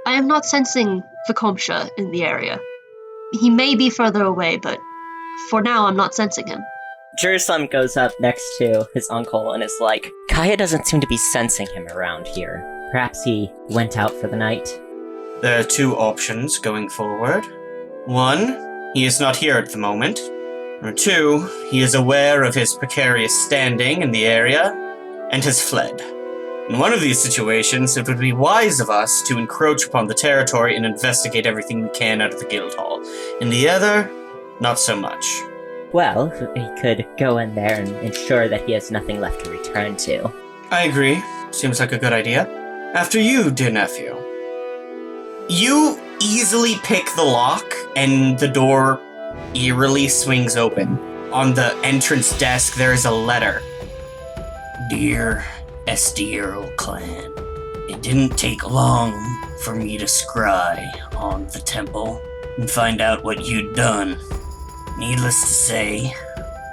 I am not sensing Vakomsha in the area. He may be further away, but for now I'm not sensing him. Jerusalem goes up next to his uncle and is like, Kaya doesn't seem to be sensing him around here. Perhaps he went out for the night. There are two options going forward. One, he is not here at the moment. Or two, he is aware of his precarious standing in the area and has fled. In one of these situations, it would be wise of us to encroach upon the territory and investigate everything we can out of the guild hall. In the other, not so much. Well, he could go in there and ensure that he has nothing left to return to. I agree. Seems like a good idea. After you, dear nephew. You easily pick the lock, and the door eerily swings open. On the entrance desk, there is a letter. Dear Estiero clan, it didn't take long for me to scry on the temple and find out what you'd done. Needless to say,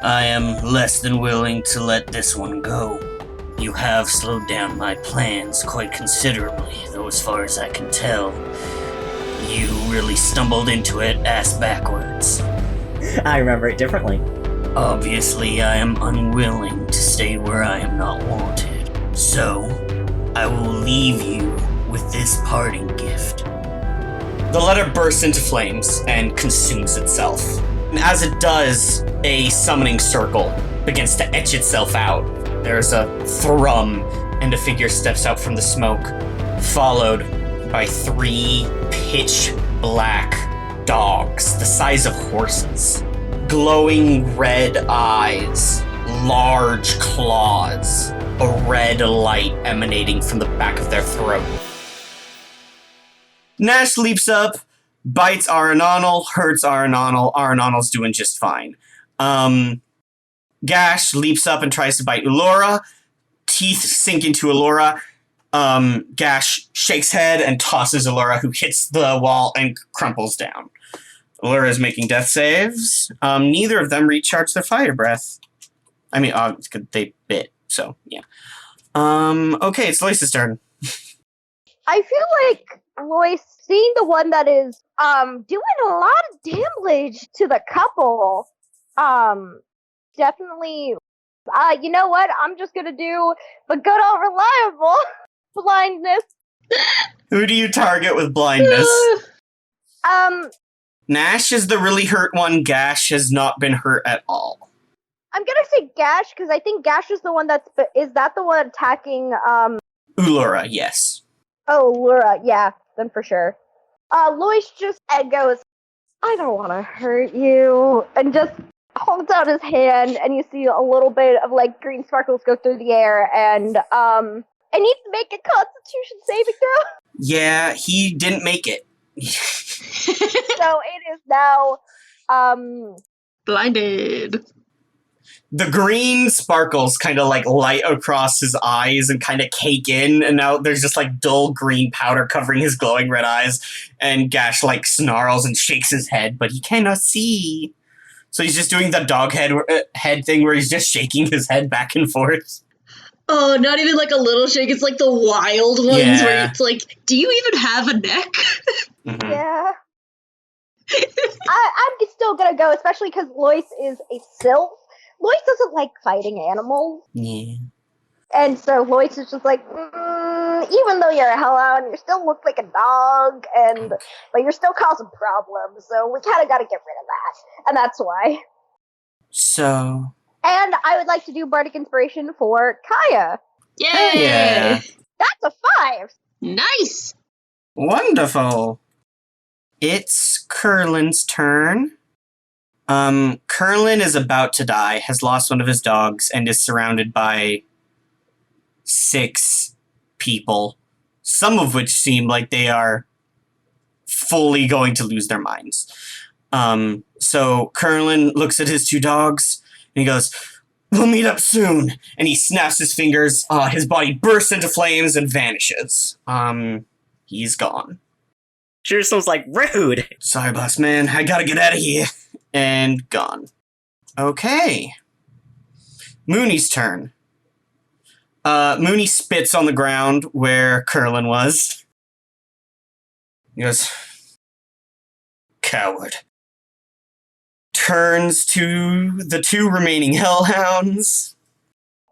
I am less than willing to let this one go. You have slowed down my plans quite considerably, though as far as I can tell, you really stumbled into it ass backwards. I remember it differently. Obviously, I am unwilling to stay where I am not wanted. So, I will leave you with this parting gift. The letter bursts into flames and consumes itself. And as it does, a summoning circle begins to etch itself out. There's a thrum, and a figure steps out from the smoke, followed by 3 pitch-black dogs, the size of horses. Glowing red eyes, large claws, a red light emanating from the back of their throat. Nash leaps up, bites Aranonal, hurts Aranonal. Aranonal's doing just fine. Gash leaps up and tries to bite Ulora. Teeth sink into Ulora. Gash shakes head and tosses Ulora, who hits the wall and crumples down. Ulora is making death saves. Neither of them recharge their fire breath. I mean, they bit, so yeah. Okay, it's Lois's turn. I feel like Lois, seeing the one that is doing a lot of damage to the couple, definitely, you know what? I'm just gonna do the good old reliable blindness. Who do you target with blindness? Nash is the really hurt one. Gash has not been hurt at all. I'm gonna say Gash, because I think Gash is the one is that the one attacking, Ulora, yes. Oh, Laura, yeah, then for sure. Lois just goes, I don't want to hurt you, and just holds out his hand, and you see a little bit of, like, green sparkles go through the air, and, I need to make a Constitution saving throw. Yeah, he didn't make it. So it is now, Blinded. The green sparkles kind of like light across his eyes and kind of cake in, and now there's just like dull green powder covering his glowing red eyes, and Gash like snarls and shakes his head, but he cannot see. So he's just doing the dog head thing where he's just shaking his head back and forth. Oh, not even like a little shake, it's like the wild ones where it's like, do you even have a neck? Mm-hmm. Yeah. I'm still gonna go, especially because Lois is a sylph. Lois doesn't like fighting animals. Yeah. And so Lois is just like, even though you're a hellhound, you still look like a dog, but you're still causing problems, so we kind of got to get rid of that. And that's why. So. And I would like to do Bardic Inspiration for Kaya. Yay! Yeah. That's a 5. Nice! Wonderful. It's Curlin's turn. Curlin is about to die, has lost one of his dogs, and is surrounded by 6 people, some of which seem like they are fully going to lose their minds. So Curlin looks at his 2 dogs, and he goes, "We'll meet up soon." And he snaps his fingers, his body bursts into flames and vanishes. He's gone. Jerusalem's like, rude! Sorry, boss man, I gotta get out of here. And gone. Okay. Mooney's turn. Mooney spits on the ground where Curlin was. He goes, coward. Turns to the two remaining hellhounds.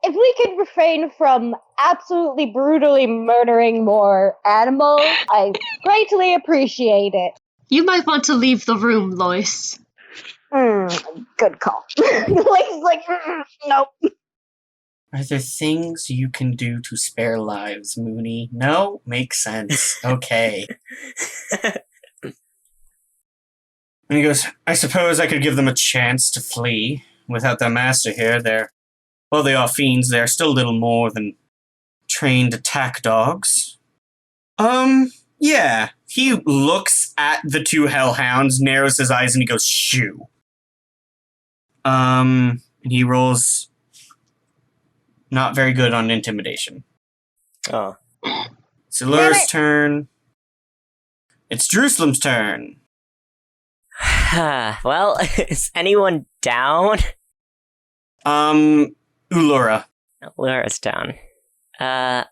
If we could refrain from absolutely brutally murdering more animals, I greatly appreciate it. You might want to leave the room, Lois. Good call. Lois like, nope. Are there things you can do to spare lives, Mooney? No? Makes sense. Okay. And he goes, I suppose I could give them a chance to flee. Without their master here, they are fiends. They're still a little more than trained attack dogs. Yeah. He looks at the two hellhounds, narrows his eyes, and he goes, shoo. And he rolls not very good on intimidation. Oh. It's Allura's turn. It's Jerusalem's turn. Well, is anyone down? Allura. Allura's down. I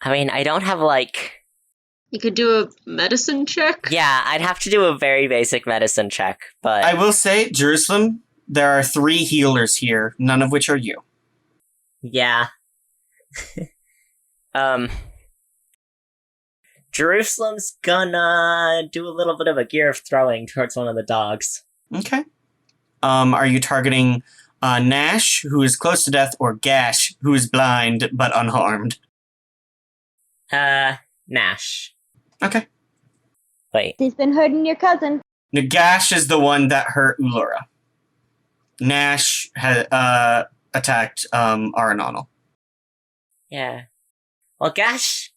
mean, I don't have, like... You could do a medicine check? Yeah, I'd have to do a very basic medicine check, but... I will say, Jerusalem, there are 3 healers here, none of which are you. Yeah. Jerusalem's gonna do a little bit of a gear of throwing towards one of the dogs. Okay. Are you targeting Nash, who is close to death, or Gash, who is blind but unharmed? Nash. Okay. Wait. He's been hurting your cousin. Now, Gash is the one that hurt Allura. Nash had attacked Arenonal. Yeah. Well, Gash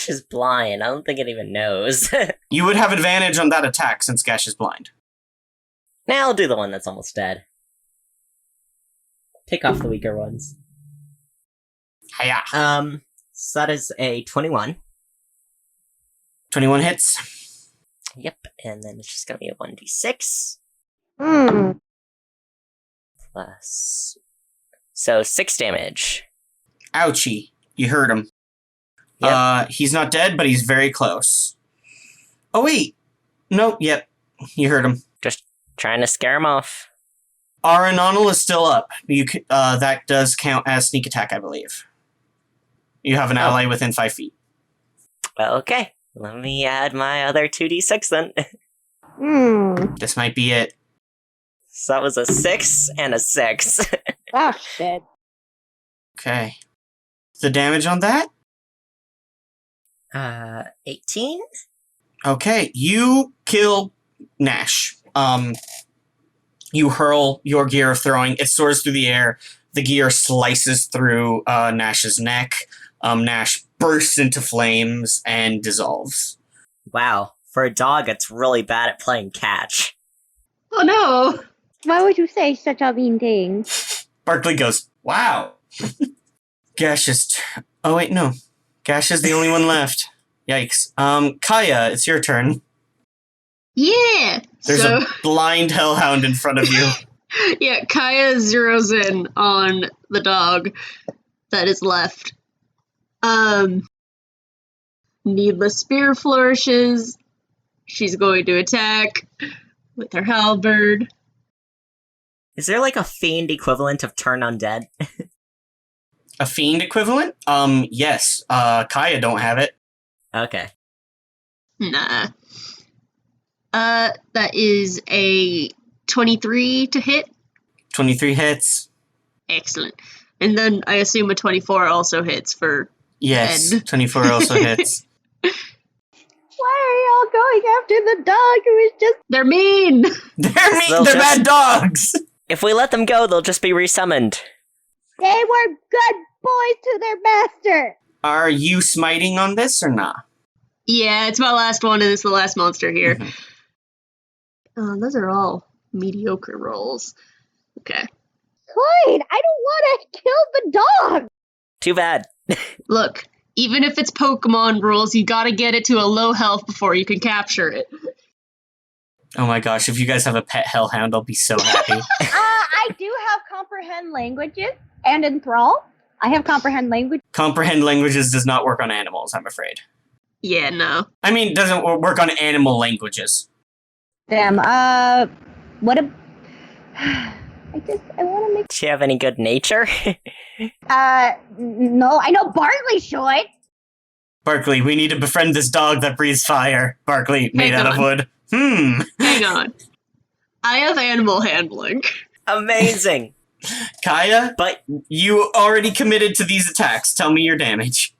is blind. I don't think it even knows. You would have advantage on that attack since Gash is blind. Now I'll do the one that's almost dead. Pick off the weaker ones. Hiya. So that is a 21. 21 hits. Yep, and then it's just gonna be a 1d6. Plus... So, 6 damage. Ouchie. You hurt him. Yep. He's not dead, but he's very close. Oh, wait. No, yep. You hurt him. Just trying to scare him off. Arenonal is still up. That does count as sneak attack, I believe. You have an ally within 5 feet. Well, okay. Let me add my other 2d6 then. This might be it. So that was a 6 and a 6. Oh, shit. Okay. The damage on that? 18? Okay, you kill Nash. You hurl your gear of throwing. It soars through the air. The gear slices through Nash's neck. Nash bursts into flames and dissolves. Wow. For a dog, it's really bad at playing catch. Oh no! Why would you say such a mean thing? Barkley goes, wow. Gash is... Oh, wait, no. Gash is the only one left. Yikes. Kaya, it's your turn. Yeah! There's a blind hellhound in front of you. Yeah, Kaya zeroes in on the dog that is left. Needless spear flourishes. She's going to attack with her halberd. Is there like a fiend equivalent of turn undead? A fiend equivalent? Yes. Kaya don't have it. Okay. Nah. That is a 23 to hit. 23 hits. Excellent. And then I assume a 24 also hits for Yes, Ed. 24 also hits. Why are y'all going after the dog who is just... They're mean! They're mean. They'll They're just- bad dogs. If we let them go, they'll just be resummoned. They were good boys to their master! Are you smiting on this or not? Yeah, it's my last one and it's the last monster here. Mhm. Those are all mediocre rolls. Okay. Clyde, I don't want to kill the dog! Too bad. Look, even if it's Pokemon rules, you gotta get it to a low health before you can capture it. Oh my gosh, if you guys have a pet hellhound, I'll be so happy. I do have comprehend languages and enthrall. I have comprehend language. Comprehend languages does not work on animals, I'm afraid. Yeah, no. I mean, doesn't work on animal languages. Damn, what a... I want to make... Do you have any good nature? No, I know Bartley should. Barkley, we need to befriend this dog that breathes fire. Barkley, made Hang out of on. wood. Hang on. I have animal handling. Amazing. Kaya, But you already committed to these attacks. Tell me your damage.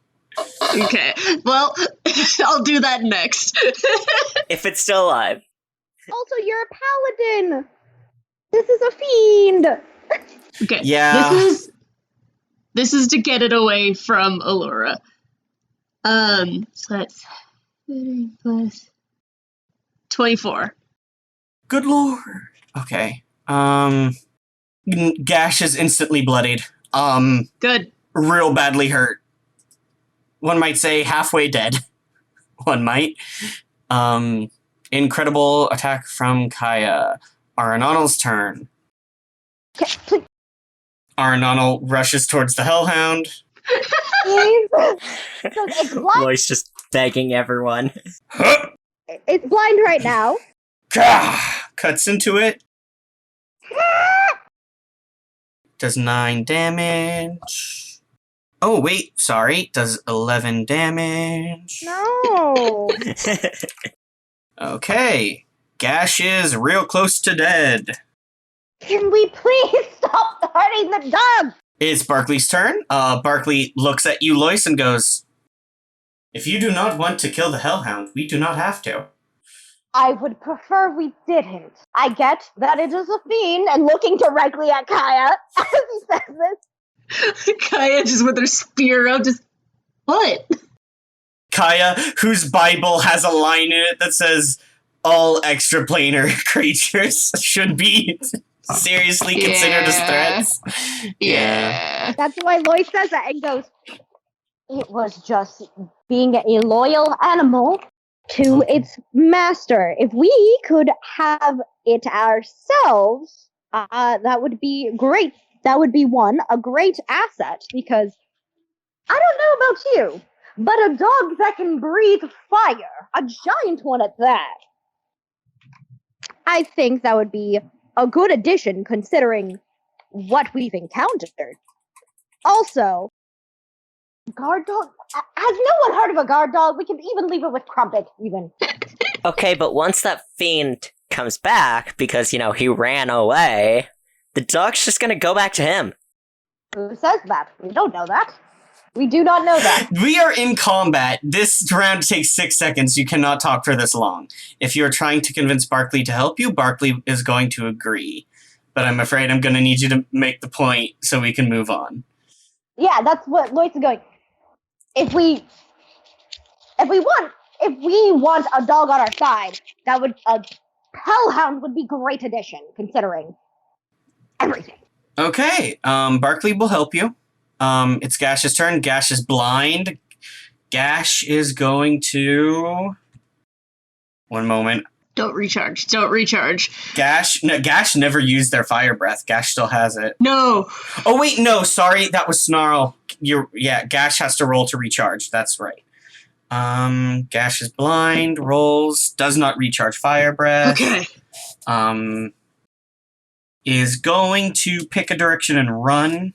Okay, well, I'll do that next. if it's still alive. Also, you're a paladin. This is a fiend. Okay, Yeah. This is to get it away from Allura. So that's 30 plus 24. Good lord. Okay. Gash is instantly bloodied. Good. Real badly hurt. One might say halfway dead. One might. Incredible attack from Kaya. Aranonal's turn. Aranonal rushes towards the Hellhound. Please. So it's blind. Lois just begging everyone. Huh! It's blind right now. Gah! Cuts into it. Does 9 damage. Oh, wait, sorry. Does 11 damage. No. Okay. Gash is real close to dead. Can we please stop hurting the dog? It's Barkley's turn. Barkley looks at you, Lois, and goes, "If you do not want to kill the Hellhound, we do not have to." I would prefer we didn't. I get that it is a fiend, and looking directly at Kaya as he says this. Kaya just with her spear out, just... What? Kaya, whose Bible has a line in it that says, "All extraplanar creatures should be seriously considered as threats." Yeah. That's why Lois says that and goes, it was just being a loyal animal to its master. If we could have it ourselves, that would be great. That would be a great asset, because I don't know about you, but a dog that can breathe fire, a giant one at that, I think that would be a good addition considering what we've encountered. Also, guard dog, has no one heard of a guard dog? We can even leave it with Crumpet, even. Okay, but once that fiend comes back, because, he ran away, the dog's just gonna go back to him. Who says that? We don't know that. We do not know that. We are in combat. This round takes 6 seconds. You cannot talk for this long. If you're trying to convince Barkley to help you, Barkley is going to agree. But I'm afraid I'm going to need you to make the point so we can move on. Yeah, that's what Lois is going. If we want a dog on our side, a hellhound would be a great addition, considering everything. Okay, Barkley will help you. It's Gash's turn. Gash is blind. Gash is going to... One moment. Don't recharge. Gash never used their fire breath. Gash still has it. No. Oh, wait, no, sorry. That was Snarl. Gash has to roll to recharge. That's right. Gash is blind, rolls, does not recharge fire breath. Okay. Is going to pick a direction and run.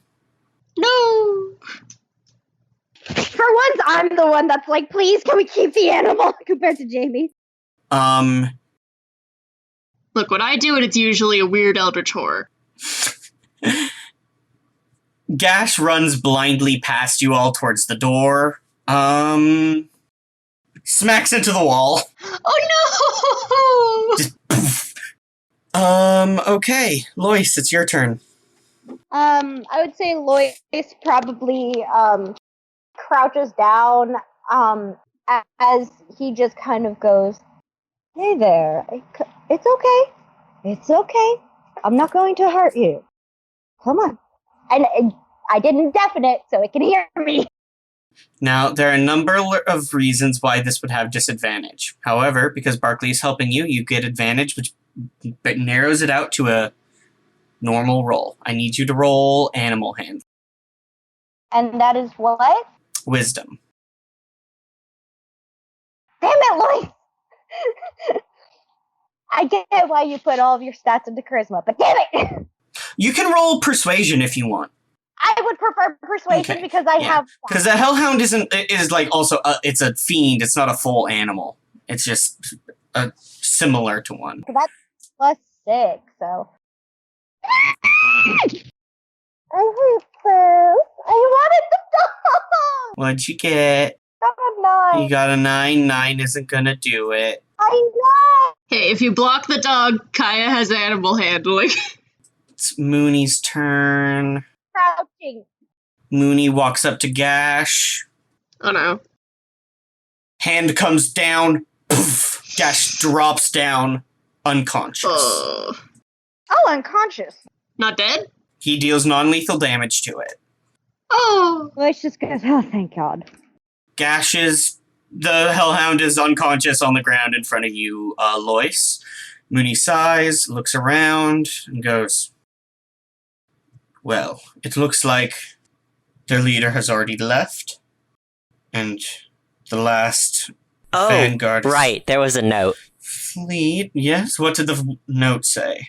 No. For once, I'm the one that's like, please, can we keep the animal, compared to Jamie. Look, when I do it, it's usually a weird eldritch horror. Gash runs blindly past you all towards the door. Smacks into the wall. Oh no! Just poof. Okay. Lois, it's your turn. I would say Lois probably, crouches down, as he just kind of goes, hey there, it's okay. It's okay. I'm not going to hurt you. Come on. And I didn't deafen it so it can hear me. Now, there are a number of reasons why this would have disadvantage. However, because Barkley is helping you, you get advantage, which narrows it out to a normal roll. I need you to roll animal hand. And that is what? Wisdom. it, Lois! I get why you put all of your stats into charisma, but damn it! You can roll persuasion if you want. I would prefer persuasion because I have... Because the hellhound is like also, it's a fiend, it's not a full animal. It's just similar to one. That's plus 6, so... I hate this. I wanted the dog! What'd you get? Got a 9. You got a 9. 9 isn't gonna do it. I know! Hey, if you block the dog, Kaya has animal handling. It's Mooney's turn. Crouching. Mooney walks up to Gash. Oh no. Hand comes down. Poof. Gash drops down, unconscious. Oh. Oh, unconscious. Not dead? He deals non-lethal damage to it. Oh. Lois just goes, oh, thank God. The hellhound is unconscious on the ground in front of you, Lois. Mooney sighs, looks around, and goes, well, it looks like their leader has already left. And the last vanguard... right, there was a note. Fleet, yes? What did the note say?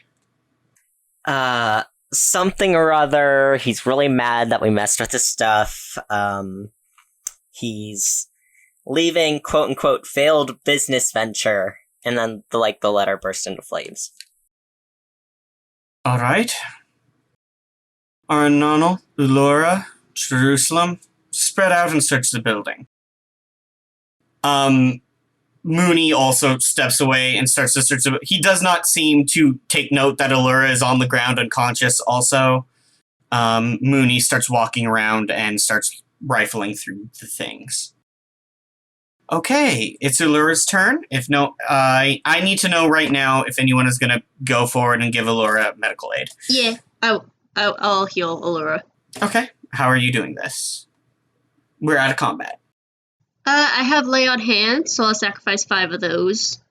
Something or other. He's really mad that we messed with his stuff. He's leaving, quote-unquote, failed business venture. And then, the letter burst into flames. Alright. Arnonal, Ulora, Jerusalem, spread out and search the building. Mooney also steps away and starts to search. He does not seem to take note that Allura is on the ground unconscious also. Mooney starts walking around and starts rifling through the things. Okay, it's Allura's turn. I need to know right now if anyone is going to go forward and give Allura medical aid. Yeah, I'll heal Allura. Okay, how are you doing this? We're out of combat. I have lay on hands, so I'll sacrifice 5 of those.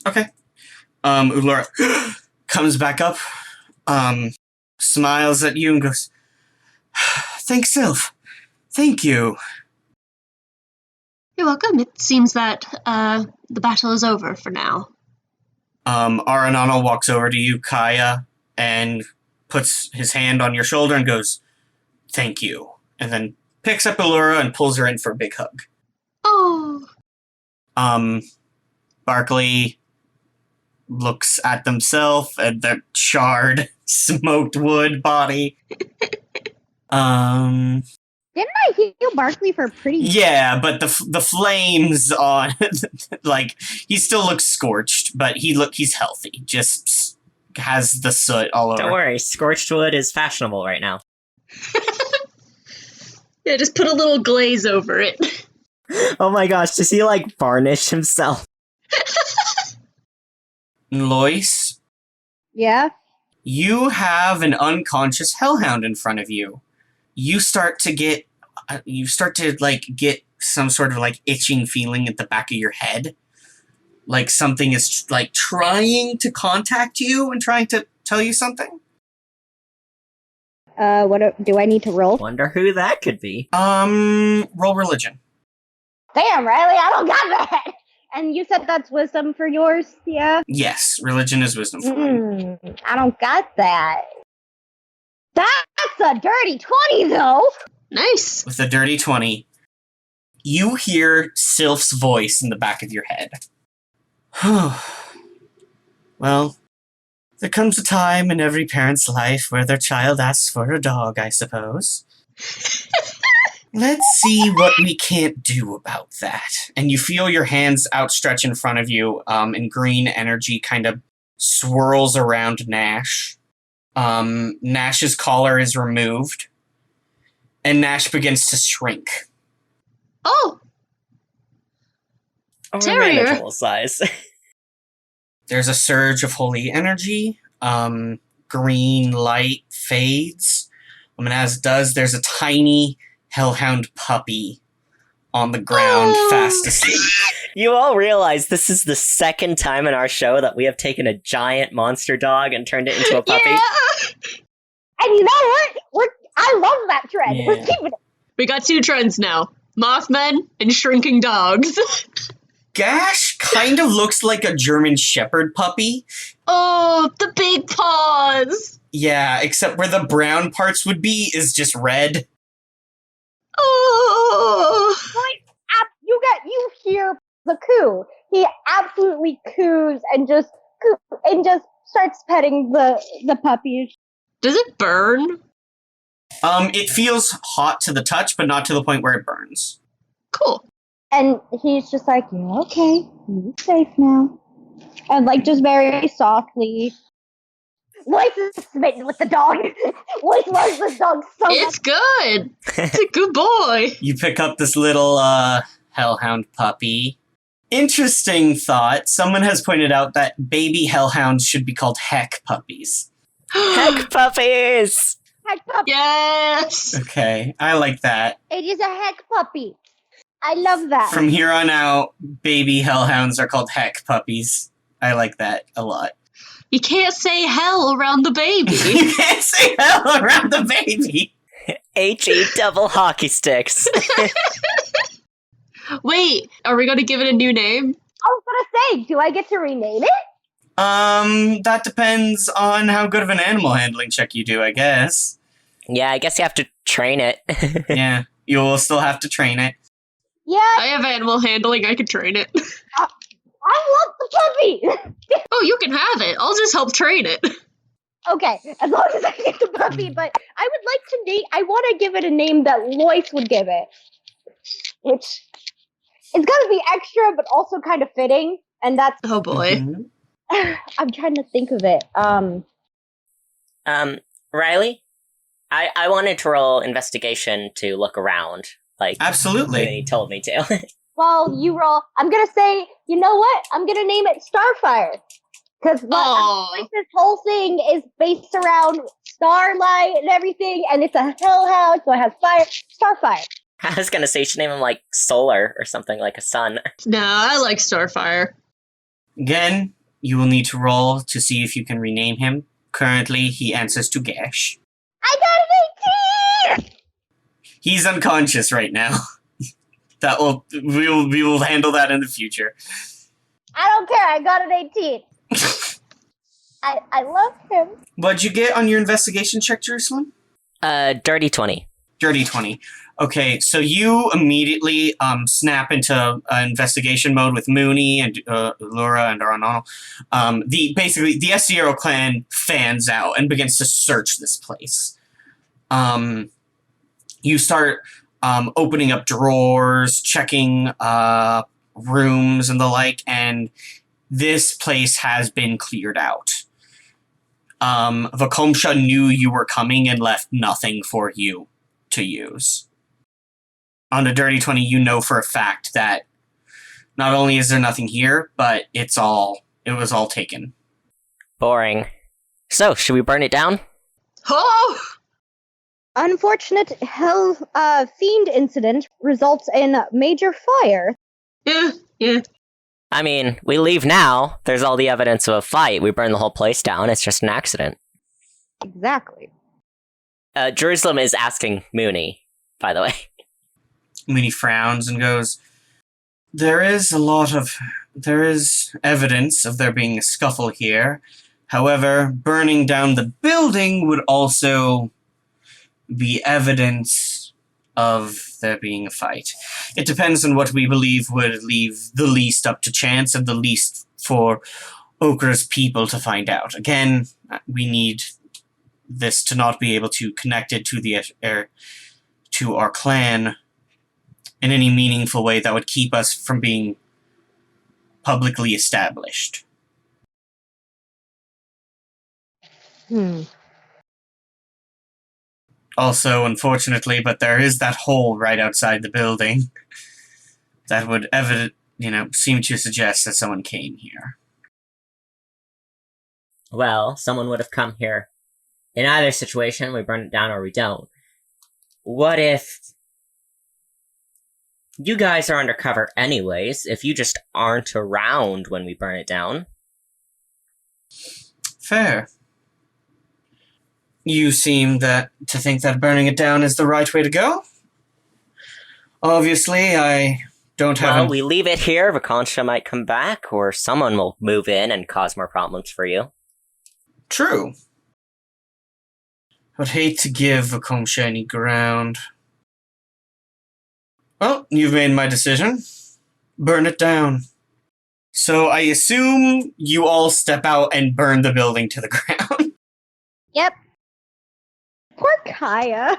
Okay. Ulora comes back up, smiles at you and goes, thanks, Sylph. Thank you. You're welcome. It seems that the battle is over for now. Aranano walks over to you, Kaya, and puts his hand on your shoulder and goes, thank you. And then picks up Allura and pulls her in for a big hug. Oh. Barkley looks at themselves and their charred, smoked wood body. Didn't I heal Barkley for pretty... Yeah, but the flames on... he still looks scorched, but he's healthy. Just has the soot all over. Don't worry, scorched wood is fashionable right now. Yeah, just put a little glaze over it. Oh my gosh, does he, varnish himself? Lois? Yeah? You have an unconscious hellhound in front of you. You start to get some sort of, itching feeling at the back of your head. Like something is, trying to contact you and trying to tell you something. What do I need to roll? Wonder who that could be. Roll religion. Damn, Riley, I don't got that! And you said that's wisdom for yours, yeah? Yes, religion is wisdom for mine. I don't got that. That's a dirty 20, though! Nice. With a dirty 20, you hear Sylph's voice in the back of your head. Well, there comes a time in every parent's life where their child asks for a dog, I suppose. Let's see what we can't do about that. And you feel your hands outstretched in front of you, and green energy kind of swirls around Nash. Nash's collar is removed, and Nash begins to shrink. Oh! Terrier. Manageable size. There's a surge of holy energy. Green light fades. And as it does, there's a tiny hellhound puppy on the ground, fast asleep. You all realize this is the second time in our show that we have taken a giant monster dog and turned it into a puppy. Yeah! And you know what? I love that trend. Yeah. We're keeping it. We got 2 trends now. Mothmen and shrinking dogs. Gash kind of looks like a German Shepherd puppy. Oh, the big paws! Yeah, except where the brown parts would be is just red. Oh! You hear the coo. He absolutely coos and just starts petting the puppy. Does it burn? It feels hot to the touch, but not to the point where it burns. Cool. And he's just like, "You're okay. You're safe now." And like just very softly. Lois is smitten with the dog. Lois loves this dog so much. It's good. It's a good boy. You pick up this little hellhound puppy. Interesting thought. Someone has pointed out that baby hellhounds should be called heck puppies. Heck puppies! Heck puppy. Yes. Okay, I like that. It is a heck puppy. I love that. From here on out, baby hellhounds are called heck puppies. I like that a lot. You can't say hell around the baby. You can't say hell around the baby. HE double hockey sticks. Wait, are we going to give it a new name? I was gonna say, do I get to rename it? That depends on how good of an animal handling check you do, I guess. Yeah, I guess you have to train it. Yeah, you will still have to train it. Yeah, I have animal handling. I can train it. I want the puppy. Oh, you can have it. I'll just help train it. Okay, as long as I get the puppy, but I would like to name. I want to give it a name that Lois would give it. It's gotta be extra, but also kind of fitting, and that's. Oh boy. Mhm. I'm trying to think of it. Riley? I wanted to roll investigation to look around. Like, Absolutely. he told me to. Well, you roll. I'm gonna say, you know what? I'm gonna name it Starfire. Because this whole thing is based around starlight and everything, and it's a hellhound, so it has fire. Starfire. I was gonna say you should name him like Solar or something, like a sun. No, I like Starfire. Again, you will need to roll to see if you can rename him. Currently, he answers to Gash. I got an 18! He's unconscious right now. We will handle that in the future. I don't care, I got an 18. I love him. What'd you get on your investigation check, Jerusalem? Dirty 20. Dirty 20. Okay, so you immediately snap into investigation mode with Mooney and Laura and Aranano. The Estiero clan fans out and begins to search this place. You start opening up drawers, checking rooms and the like, and this place has been cleared out. Vakomsha knew you were coming and left nothing for you to use. On a Dirty 20, you know for a fact that not only is there nothing here, but it was all taken. Boring. So, should we burn it down? Oh! Unfortunate fiend incident results in major fire. Yeah. I mean, we leave now. There's all the evidence of a fight. We burn the whole place down. It's just an accident. Exactly. Jerusalem is asking Mooney, by the way. Mooney frowns and goes, There is evidence of there being a scuffle here. However, burning down the building would also be evidence of there being a fight. It depends on what we believe would leave the least up to chance and the least for Okra's people to find out. Again, we need this to not be able to connect it to our clan in any meaningful way that would keep us from being publicly established. Also, unfortunately, but there is that hole right outside the building that would seem to suggest that someone came here. Well, someone would have come here. In either situation, we burn it down or we don't. What if you guys are undercover anyways, if you just aren't around when we burn it down? Fair. You seem to think that burning it down is the right way to go. Obviously, I don't have Well, an- we leave it here. Vakonsha might come back, or someone will move in and cause more problems for you. True. I'd hate to give Vakomsha any ground. Well, you've made my decision. Burn it down. So I assume you all step out and burn the building to the ground. Yep. Poor Kaya.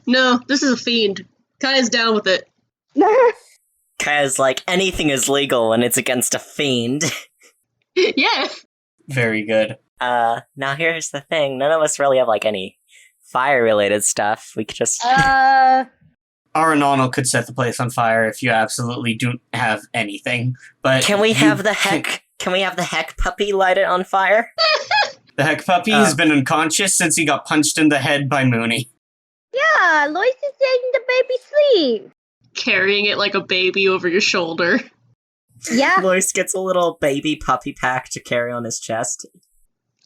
No, this is a fiend. Kaya's down with it. Kaya's like, anything is legal when it's against a fiend. Yeah. Very good. Now here's the thing. None of us really have, like, any fire-related stuff. We could just... Aranano could set the place on fire if you absolutely don't have anything. But Can we have the heck puppy light it on fire? The heck puppy has been unconscious since he got punched in the head by Mooney. Yeah, Lois is letting the baby sleep. Carrying it like a baby over your shoulder. Yeah. Lois gets a little baby puppy pack to carry on his chest.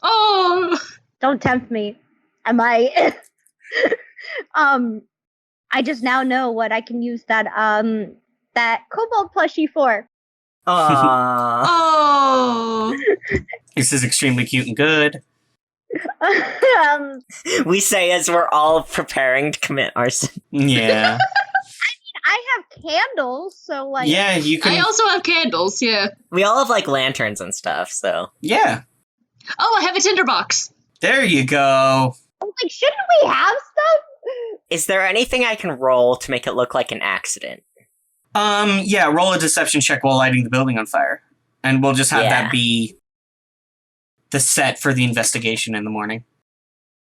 Oh! Don't tempt me. I might. I just now know what I can use that kobold plushie for. Aww. Oh! This is extremely cute and good. We say as we're all preparing to commit arson. Yeah. I have candles, so like. Yeah, you can. I also have candles, yeah. We all have, like, lanterns and stuff, so... Yeah. Oh, I have a tinderbox. There you go. Like, shouldn't we have stuff? Is there anything I can roll to make it look like an accident? Yeah, roll a deception check while lighting the building on fire. And we'll just have Yeah. that be the set for the investigation in the morning.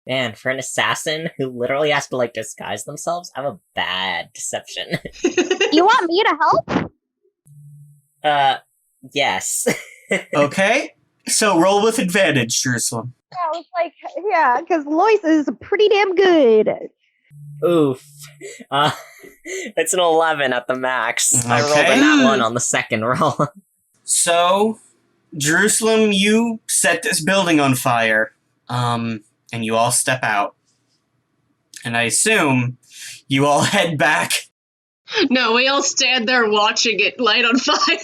Man, for an assassin who literally has to, like, disguise themselves, I have a bad deception. You want me to help? Yes. Okay? So roll with advantage, Jerusalem. I was like, yeah, because Lois is pretty damn good. Oof. It's an 11 at the max. I rolled a Okay. nat 1 on the second roll. So, Jerusalem, you set this building on fire. And you all step out. And I assume you all head back. No, we all stand there watching it light on fire.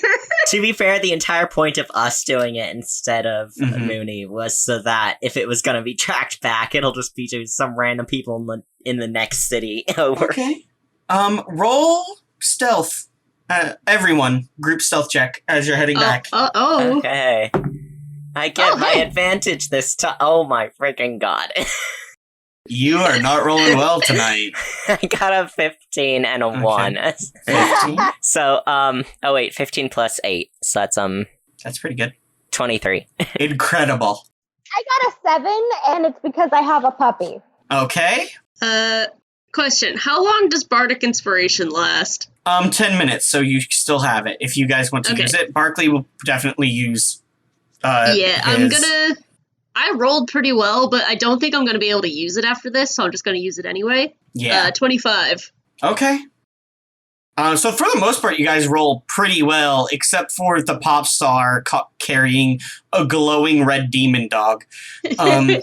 To be fair, the entire point of us doing it instead of Mhm. Mooney was so that if it was going to be tracked back, it'll just be to some random people in the next city over. Okay. Roll stealth. Everyone, group stealth check as you're heading back. Oh. Okay. I get Oh, my hey. advantage this time. Oh my freaking god. You are not rolling well tonight. I got a 15 and a Okay. 1. 15. So, 15 plus 8. So that's, That's pretty good. 23. Incredible. I got a 7, and it's because I have a puppy. Okay. Question. How long does Bardic Inspiration last? 10 minutes, so you still have it. If you guys want to Okay. use it, Barkley will definitely use Yeah, I'm his- gonna... I rolled pretty well, but I don't think I'm gonna be able to use it after this, so I'm just gonna use it anyway. Yeah. 25. Okay. So for the most part, you guys roll pretty well, except for the pop star carrying a glowing red demon dog. Yeah,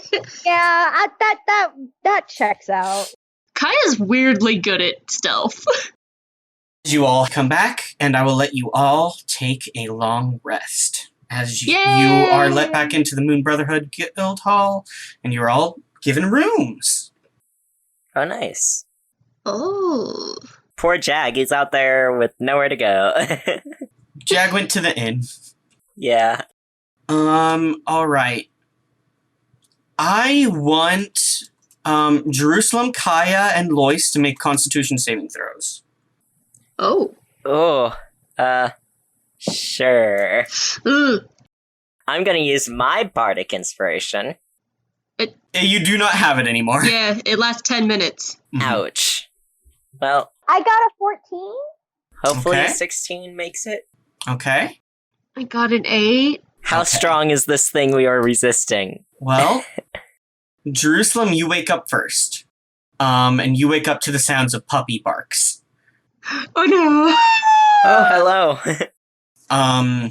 that checks out. Kaya's weirdly good at stealth. You all come back, and I will let you all take a long rest. As you Yay! are let back into the Moon Brotherhood Guild Hall, and you're all given rooms. Oh, nice. Oh. Poor Jag, he's out there with nowhere to go. Jag went to the inn. Yeah. Alright. I want, Jerusalem, Kaya, and Lois to make Constitution saving throws. Oh. Oh, sure. Ugh. I'm gonna use my bardic inspiration. You do not have it anymore. Yeah, it lasts 10 minutes. Mhm. Ouch. Well, I got a 14. hopefully Okay. a 16 makes it. Okay. I got an 8. How Okay. strong is this thing we are resisting? Well, Jerusalem, you wake up first. And you wake up to the sounds of puppy barks. Oh no. Oh, hello.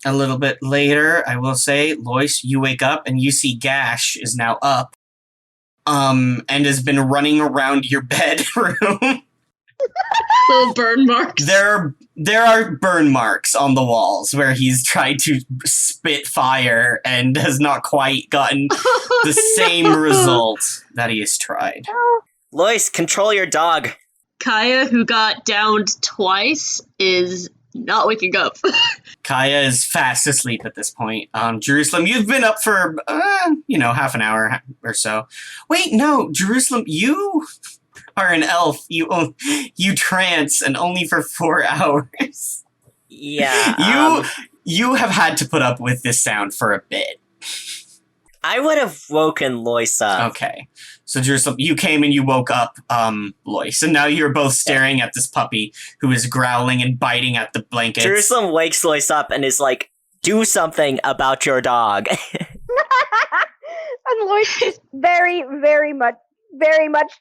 A little bit later, I will say, Lois, you wake up and you see Gash is now up. And has been running around your bedroom. Little burn marks. There are burn marks on the walls where he's tried to spit fire and has not quite gotten the same result that he has tried. Lois, control your dog. Kaya, who got downed twice, is not waking up. Kaya is fast asleep at this point. Jerusalem, you've been up for, half an hour or so. Wait, no, Jerusalem, you are an elf. You trance, and only for 4 hours. Yeah. You have had to put up with this sound for a bit. I would have woken Lois up. Okay. So Jerusalem, you came and you woke up Lois, and now you're both staring at this puppy who is growling and biting at the blankets. Jerusalem wakes Lois up and is like, do something about your dog. And Lois is very, very much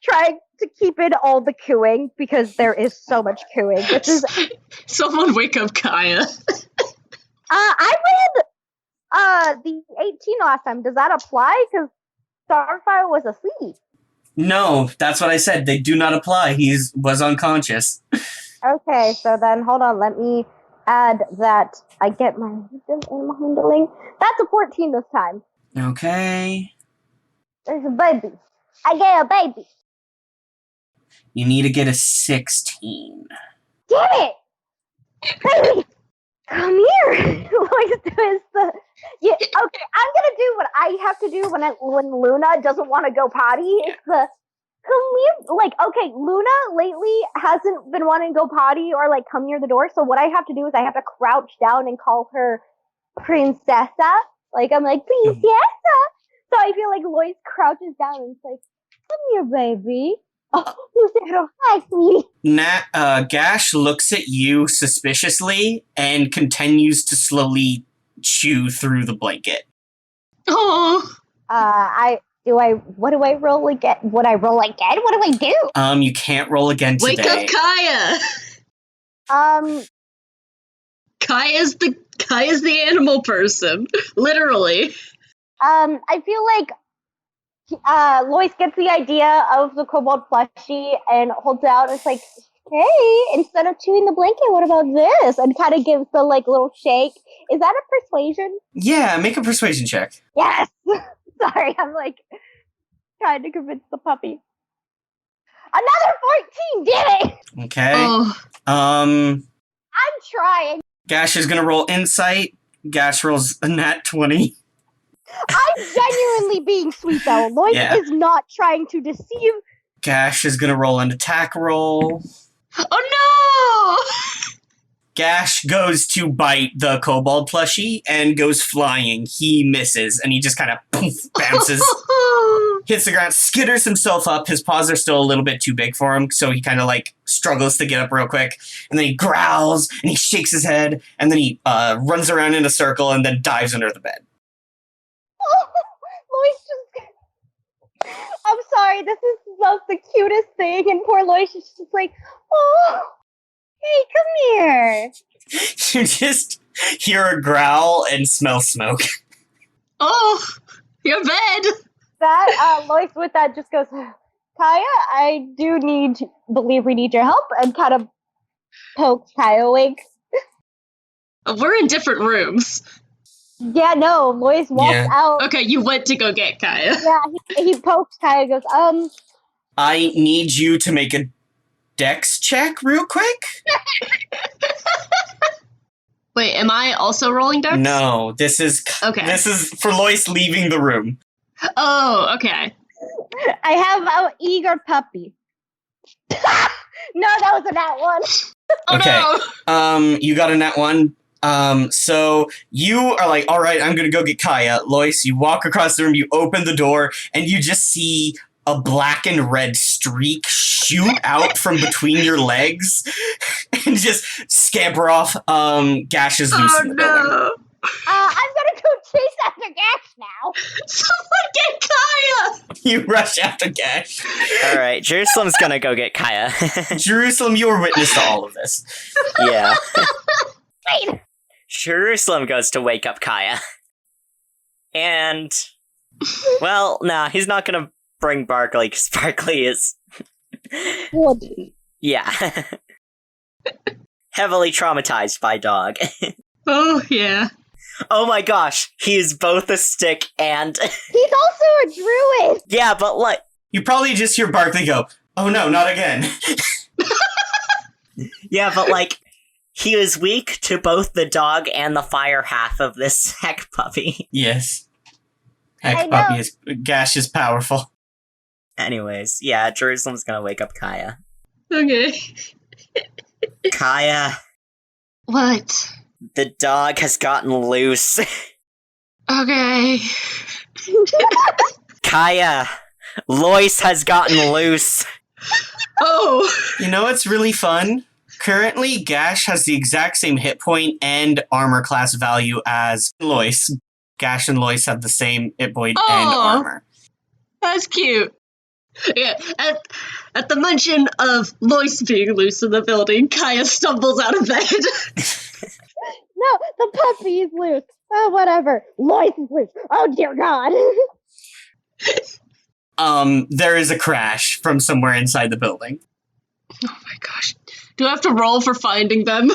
trying to keep in all the cooing because there is so much cooing. This is Someone wake up Kaya. I read the 18 last time. Does that apply? Because Starfire was asleep. No, that's what I said. They do not apply. He was unconscious. Okay, so then hold on. Let me add that I get my animal handling. That's a 14 this time. Okay. There's a baby. I get a baby. You need to get a 16. Get it! Baby! Come here! Lois does the... Yeah, okay, I'm gonna do what I have to do when Luna doesn't want to go potty. It's the... Come here! Like, okay, Luna lately hasn't been wanting to go potty or, like, come near the door, so what I have to do is I have to crouch down and call her Princessa. Like, I'm like, Princessa! So I feel like Lois crouches down and it's like, come here, baby. Oh, you said, oh, hi, sweetie. Gash looks at you suspiciously and continues to slowly chew through the blanket. Oh. What do I roll again? Would I roll again? What do I do? You can't roll again today. Wake up Kaya! Kaya's the animal person. Literally. I feel like Lois gets the idea of the kobold plushie and holds it out and it's like, hey, instead of chewing the blanket, what about this? And kind of gives the like little shake. Is that a persuasion? Yeah, make a persuasion check. Yes! Sorry, I'm like trying to convince the puppy. Another 14 did it! Okay. Oh. I'm trying. Gash is gonna roll insight. Gash rolls a nat 20. I'm genuinely being sweet though. Lois is not trying to deceive. Gash is gonna roll an attack roll. Oh no! Gash goes to bite the kobold plushie and goes flying. He misses, and he just kind of bounces, hits the ground, skitters himself up. His paws are still a little bit too big for him, so he kind of like struggles to get up real quick. And then he growls, and he shakes his head, and then he runs around in a circle and then dives under the bed. Lois just... I'm sorry, this is the cutest thing, and poor Lois is just like, oh, hey, come here. You just hear a growl and smell smoke. Oh, your bed. That, Lois with that just goes, Kaya, I do believe we need your help, and kind of pokes Kaya awake. We're in different rooms. Yeah, no, Lois walks out. Okay, you went to go get Kaya. Yeah, he pokes Kaya, goes, I need you to make a dex check real quick. Wait, am I also rolling dex? No, this is for Lois leaving the room. Oh, okay. I have an eager puppy. No, that was a nat one. Oh okay. No. You got a nat one. So you are like, all right, I'm gonna go get Kaya. Lois, you walk across the room, you open the door, and you just see a black and red streak shoot out from between your legs and just scamper off. Gash is loose in the building. I'm gonna go chase after Gash now. Someone get Kaya! You rush after Gash. Alright, Jerusalem's gonna go get Kaya. Jerusalem, you were witness to all of this. Yeah. Wait. Jerusalem goes to wake up Kaya. And, well, nah, he's not gonna bring Barkley, because Barkley is... What? Yeah. Heavily traumatized by dog. Oh, yeah. Oh my gosh, he is both a stick and... He's also a druid! Yeah, but like... You probably just hear Barkley go, "Oh no, not again." Yeah, but like... He is weak to both the dog and the fire half of this heck puppy. Yes. I Heck, know. puppy is... Gash is powerful. Anyways, yeah, Jerusalem's gonna wake up Kaya. Okay. Kaya, What? the dog has gotten loose. Okay. Kaya, Lois has gotten loose. Oh! You know what's really fun? Currently, Gash has the exact same hit point and armor class value as Lois. Gash and Lois have the same hit point and Aw. armor. That's cute. Yeah, at the mention of Lois being loose in the building, Kaya stumbles out of bed. No, the puppy is loose. Oh, whatever. Lois is loose. Oh, dear God. There is a crash from somewhere inside the building. Oh my gosh. Do I have to roll for finding them?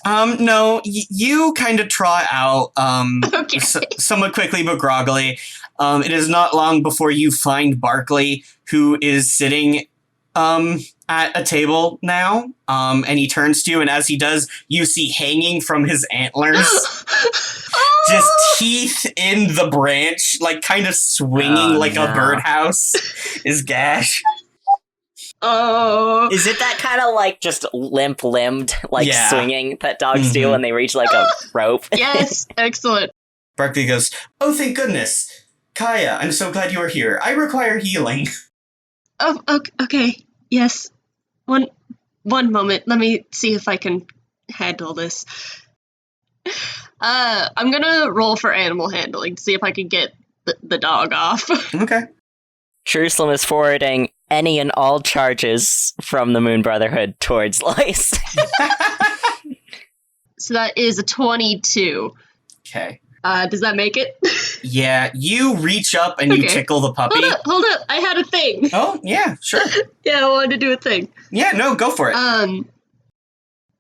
No, you kind of trot out, Okay. somewhat quickly but groggily. It is not long before you find Barkley, who is sitting, at a table now, and he turns to you, and as he does, you see hanging from his antlers, just teeth in the branch, like kind of swinging like a birdhouse, is Gash. Oh. Is it that kind of like just limp-limbed, like Yeah. swinging that dogs do when they reach like a rope? Yes, excellent. Barkley goes, "Oh, thank goodness. Kaya, I'm so glad you are here. I require healing." Oh, okay. Yes. One moment. Let me see if I can handle this. I'm gonna roll for animal handling to see if I can get the dog off. Okay. Jerusalem is forwarding any and all charges from the Moon Brotherhood towards Lois. So that is a 22. Okay. Does that make it? Yeah, you reach up and you Okay. tickle the puppy. Hold up. I had a thing. Oh, yeah, sure. Yeah, I wanted to do a thing. Yeah, no, go for it.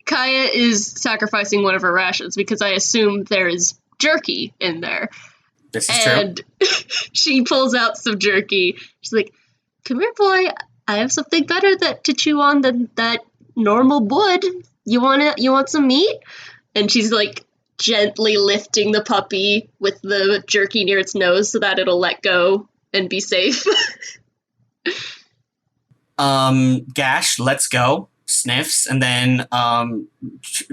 Kaya is sacrificing one of her rations because I assume there is jerky in there. This is And she pulls out some jerky. She's like, "Come here, boy. I have something better to chew on than that normal wood. You want some meat?" And she's like gently lifting the puppy with the jerky near its nose so that it'll let go and be safe. Gash, let's go. Sniffs, and then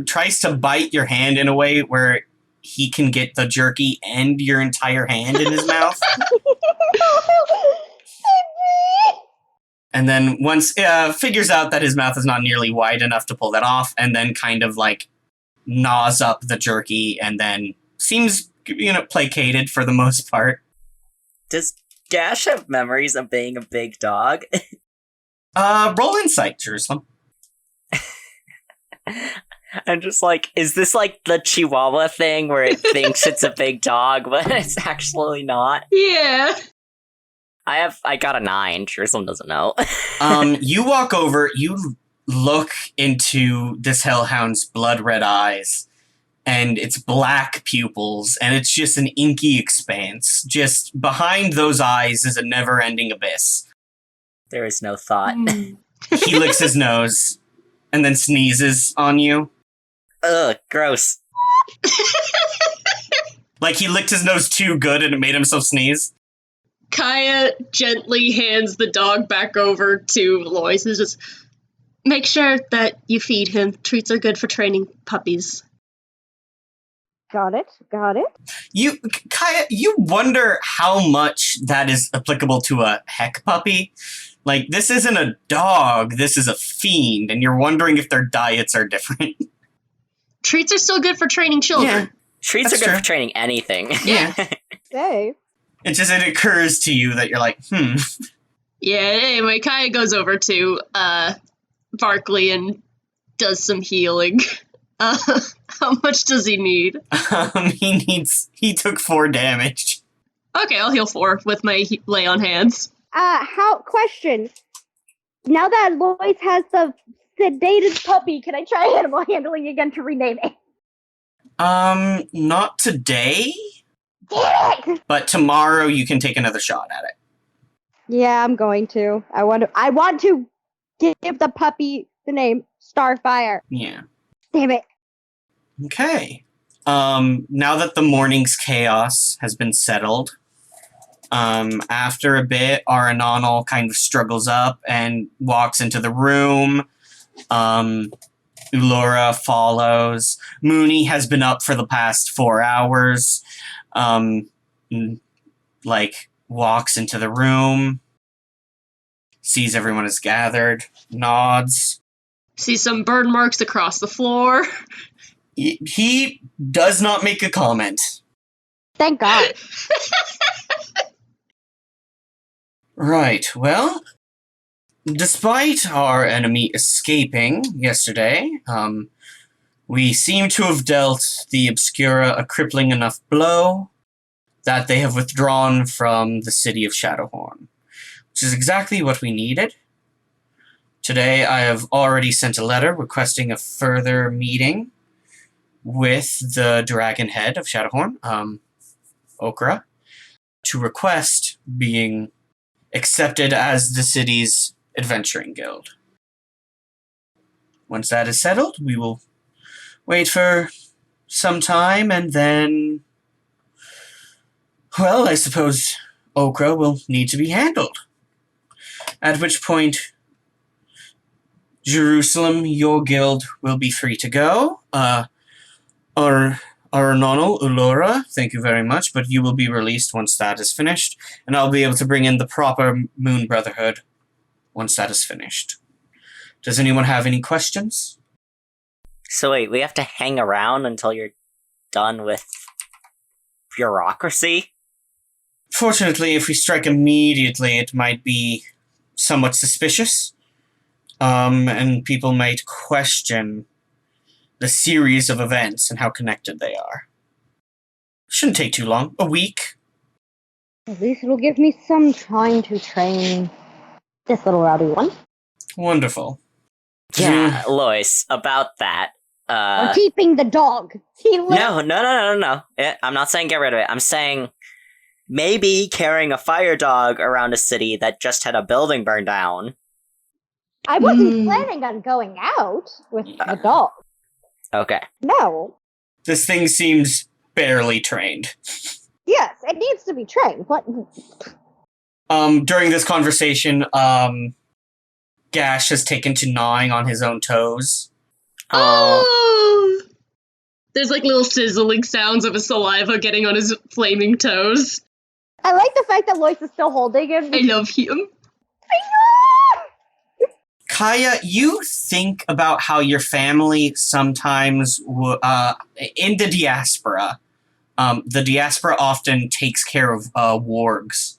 tries to bite your hand in a way where he can get the jerky and your entire hand in his mouth. And then once figures out that his mouth is not nearly wide enough to pull that off, and then kind of like gnaws up the jerky, and then seems placated for the most part. Does Gash have memories of being a big dog? Roll insight, Jerusalem. I'm just like, is this like the Chihuahua thing where it thinks it's a big dog, but it's actually not? Yeah. I got a 9. Jerusalem doesn't know. You walk over, you look into this hellhound's blood red eyes, and its black pupils, and it's just an inky expanse. Just behind those eyes is a never-ending abyss. There is no thought. He licks his nose, and then sneezes on you. Ugh, gross. Like he licked his nose too good and it made himself sneeze. Kaya gently hands the dog back over to Lois and just, "Make sure that you feed him. Treats are good for training puppies." Got it. Kaya, you wonder how much that is applicable to a heck puppy. Like, this isn't a dog, this is a fiend, and you're wondering if their diets are different. Treats are still good for training children. Treats That's are good true. for training anything. Yeah. Say. It occurs to you that you're like, Yeah, anyway, Kaya goes over to Barkley and does some healing. How much does he need? He took 4 damage. Okay, I'll heal 4 with my lay on hands. Question. Now that Lois has the sedated puppy. Can I try animal handling again to rename it? Not today, Damn it! but tomorrow you can take another shot at it. Yeah, I'm going to. I want to give the puppy the name Starfire. Yeah. Damn it. Okay. Now that the morning's chaos has been settled, after a bit, Aranonal kind of struggles up and walks into the room. Ulora follows. Mooney has been up for the past 4 hours. Walks into the room, sees everyone is gathered, nods. See some burn marks across the floor. He does not make a comment. Thank God. Right, well, despite our enemy escaping yesterday, we seem to have dealt the Obscura a crippling enough blow that they have withdrawn from the city of Shadowhorn, which is exactly what we needed. Today, I have already sent a letter requesting a further meeting with the Dragon Head of Shadowhorn, Okra, to request being accepted as the city's adventuring guild. Once that is settled, we will wait for some time and then, well, I suppose Okra will need to be handled. At which point, Jerusalem, your guild will be free to go. Aranonal, Ulora, thank you very much, but you will be released once that is finished, and I'll be able to bring in the proper Moon Brotherhood once that is finished. Does anyone have any questions? So wait, we have to hang around until you're done with bureaucracy? Fortunately, if we strike immediately, it might be somewhat suspicious, and people might question the series of events and how connected they are. Shouldn't take too long. A week. At least it'll give me some time to train this little rowdy one. Wonderful. Yeah, Lois, about that. Or keeping the dog. No. I'm not saying get rid of it. I'm saying maybe carrying a fire dog around a city that just had a building burn down. I wasn't planning on going out with the dog. Okay. No. This thing seems barely trained. Yes, it needs to be trained. What? During this conversation, Gash has taken to gnawing on his own toes. Oh! There's like little sizzling sounds of his saliva getting on his flaming toes. I like the fact that Lois is still holding him. I love him. I know! Kaya, you think about how your family sometimes, in the diaspora often takes care of wargs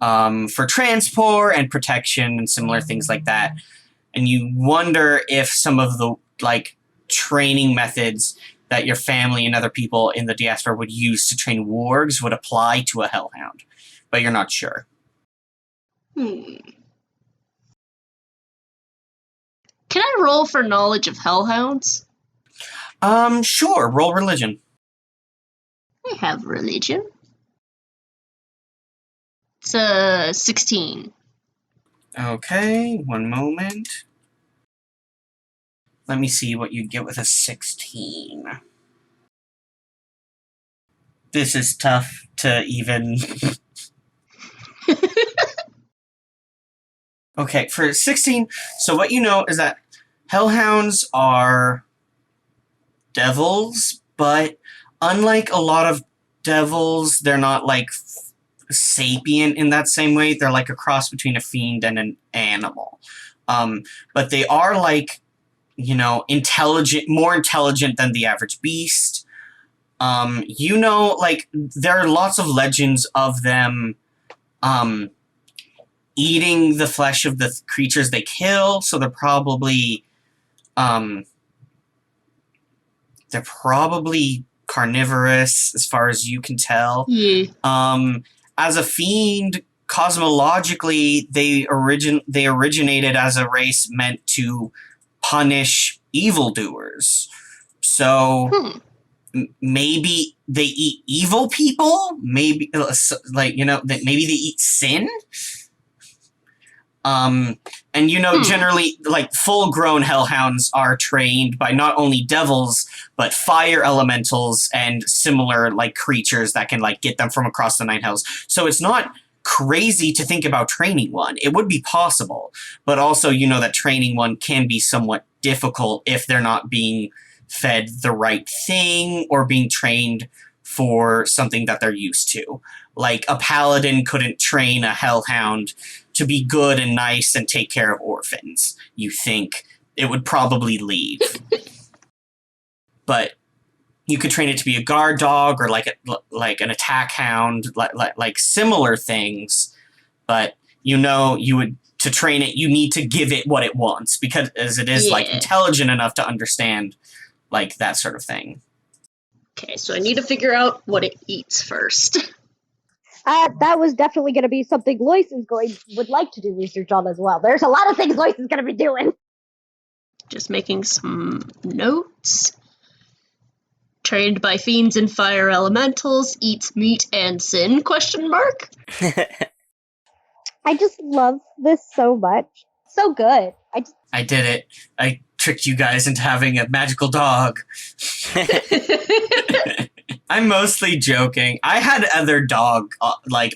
for transport and protection and similar things like that. And you wonder if some of the training methods that your family and other people in the diaspora would use to train wargs would apply to a hellhound, but you're not sure. Can I roll for knowledge of hellhounds? Sure. Roll religion. I have religion. It's 16. Okay, one moment. Let me see what you get with a 16. This is tough to even... Okay, for 16, so what you know is that hellhounds are devils, but unlike a lot of devils, they're not sapient in that same way. They're like a cross between a fiend and an animal. But they are intelligent, more intelligent than the average beast. There are lots of legends of them eating the flesh of the creatures they kill, so they're probably carnivorous as far as you can tell. Yeah. As a fiend, cosmologically, they originated as a race meant to punish evildoers. So maybe they eat evil people? Maybe, maybe they eat sin? And generally, like, full-grown hellhounds are trained by not only devils, but fire elementals and similar, like, creatures that can, like, get them from across the Nine Hells. So it's not crazy to think about training one. It would be possible, but also, that training one can be somewhat difficult if they're not being fed the right thing or being trained for something that they're used to. Like, a paladin couldn't train a hellhound to be good and nice and take care of orphans. You think it would probably leave. But you could train it to be a guard dog or like an attack hound, like similar things. But you would, to train it, you need to give it what it wants, because as it is like intelligent enough to understand like that sort of thing. Okay, so I need to figure out what it eats first. That was definitely going to be something Lois would like to do research on as well. There's a lot of things Lois is going to be doing. Just making some notes. Trained by fiends and fire elementals, eats meat and sin, ? I just love this so much. So good. I did it. I tricked you guys into having a magical dog. I'm mostly joking. I had other dog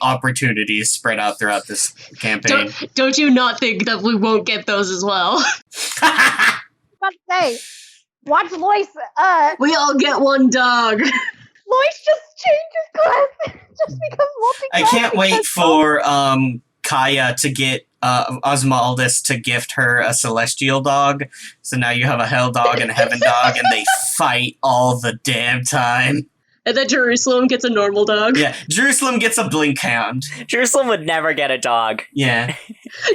opportunities spread out throughout this campaign. Don't you not think that we won't get those as well? I was about to say, watch Lois. We all get one dog. Lois just changes class. Just becomes multi-class. I can't wait for Kaya to get Osmaldus to gift her a celestial dog. So now you have a hell dog and a heaven dog, and they fight all the damn time. And then Jerusalem gets a normal dog. Yeah, Jerusalem gets a blink hound. Jerusalem would never get a dog. Yeah.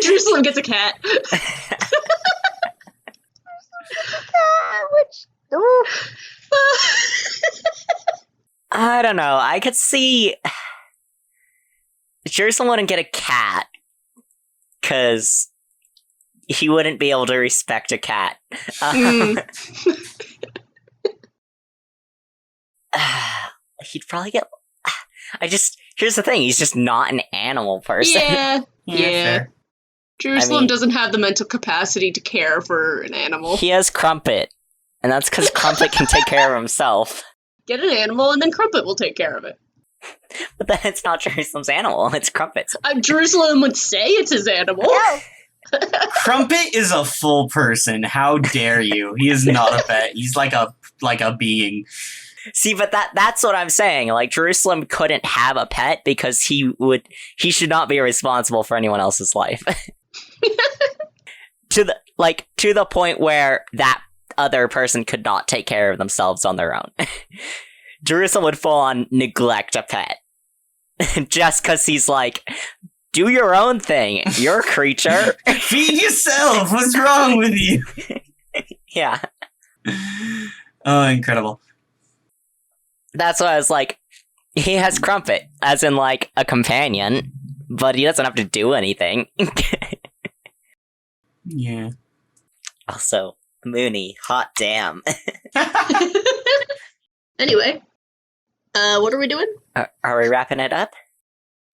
Jerusalem gets a cat. I don't know. I could see Jerusalem wouldn't get a cat because he wouldn't be able to respect a cat. He'd probably get. Here's the thing. He's just not an animal person. Yeah. Fair. Jerusalem doesn't have the mental capacity to care for an animal. He has Crumpet, and that's because Crumpet can take care of himself. Get an animal, and then Crumpet will take care of it. But then it's not Jerusalem's animal, it's Crumpet's. Jerusalem would say it's his animal. Crumpet is a full person. How dare you? He is not a pet. He's like a being. See, but that's what I'm saying. Like, Jerusalem couldn't have a pet because he should not be responsible for anyone else's life. To the point where that other person could not take care of themselves on their own. Jerusalem would full on neglect a pet. Just because he's like, do your own thing. You're a creature. Feed yourself. What's wrong with you? Yeah. Oh, incredible. That's why I was like, he has Crumpet, as in, like, a companion, but he doesn't have to do anything. Yeah. Also, Mooney, hot damn. Anyway, what are we doing? Are we wrapping it up?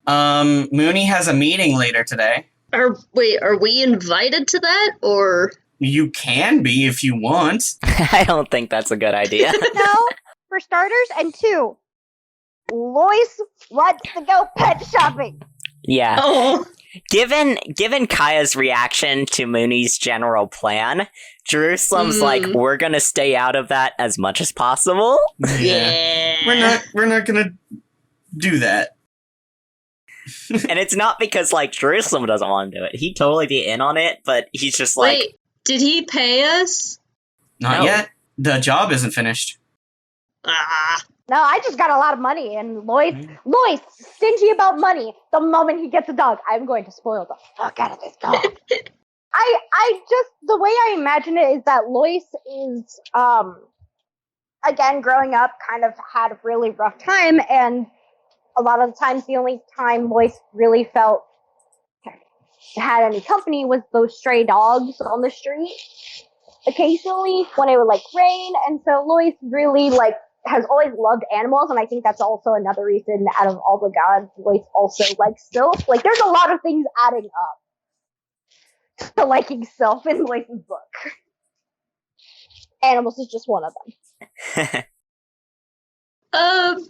Mooney has a meeting later today. Are we invited to that, or? You can be if you want. I don't think that's a good idea. No, for starters, and two, Lois wants to go pet shopping. Yeah. Oh. Given Kaya's reaction to Mooney's general plan, Jerusalem's like, we're gonna stay out of that as much as possible. Yeah. We're not gonna do that. And it's not because, like, Jerusalem doesn't want to do it. He'd totally be in on it, but he's just like... Wait, did he pay us? Not yet. The job isn't finished. Ah. No, I just got a lot of money, and Lois, stingy about money. The moment he gets a dog, I'm going to spoil the fuck out of this dog. I just, the way I imagine it is that Lois is, again, growing up, kind of had a really rough time, and a lot of the times, the only time Lois really felt had any company was those stray dogs on the street. occasionally when it would like rain, and so Lois really like has always loved animals, and I think that's also another reason out of all the gods, Lois also likes Sylph. Like there's a lot of things adding up to liking Sylph in Lois's book. Animals is just one of them. I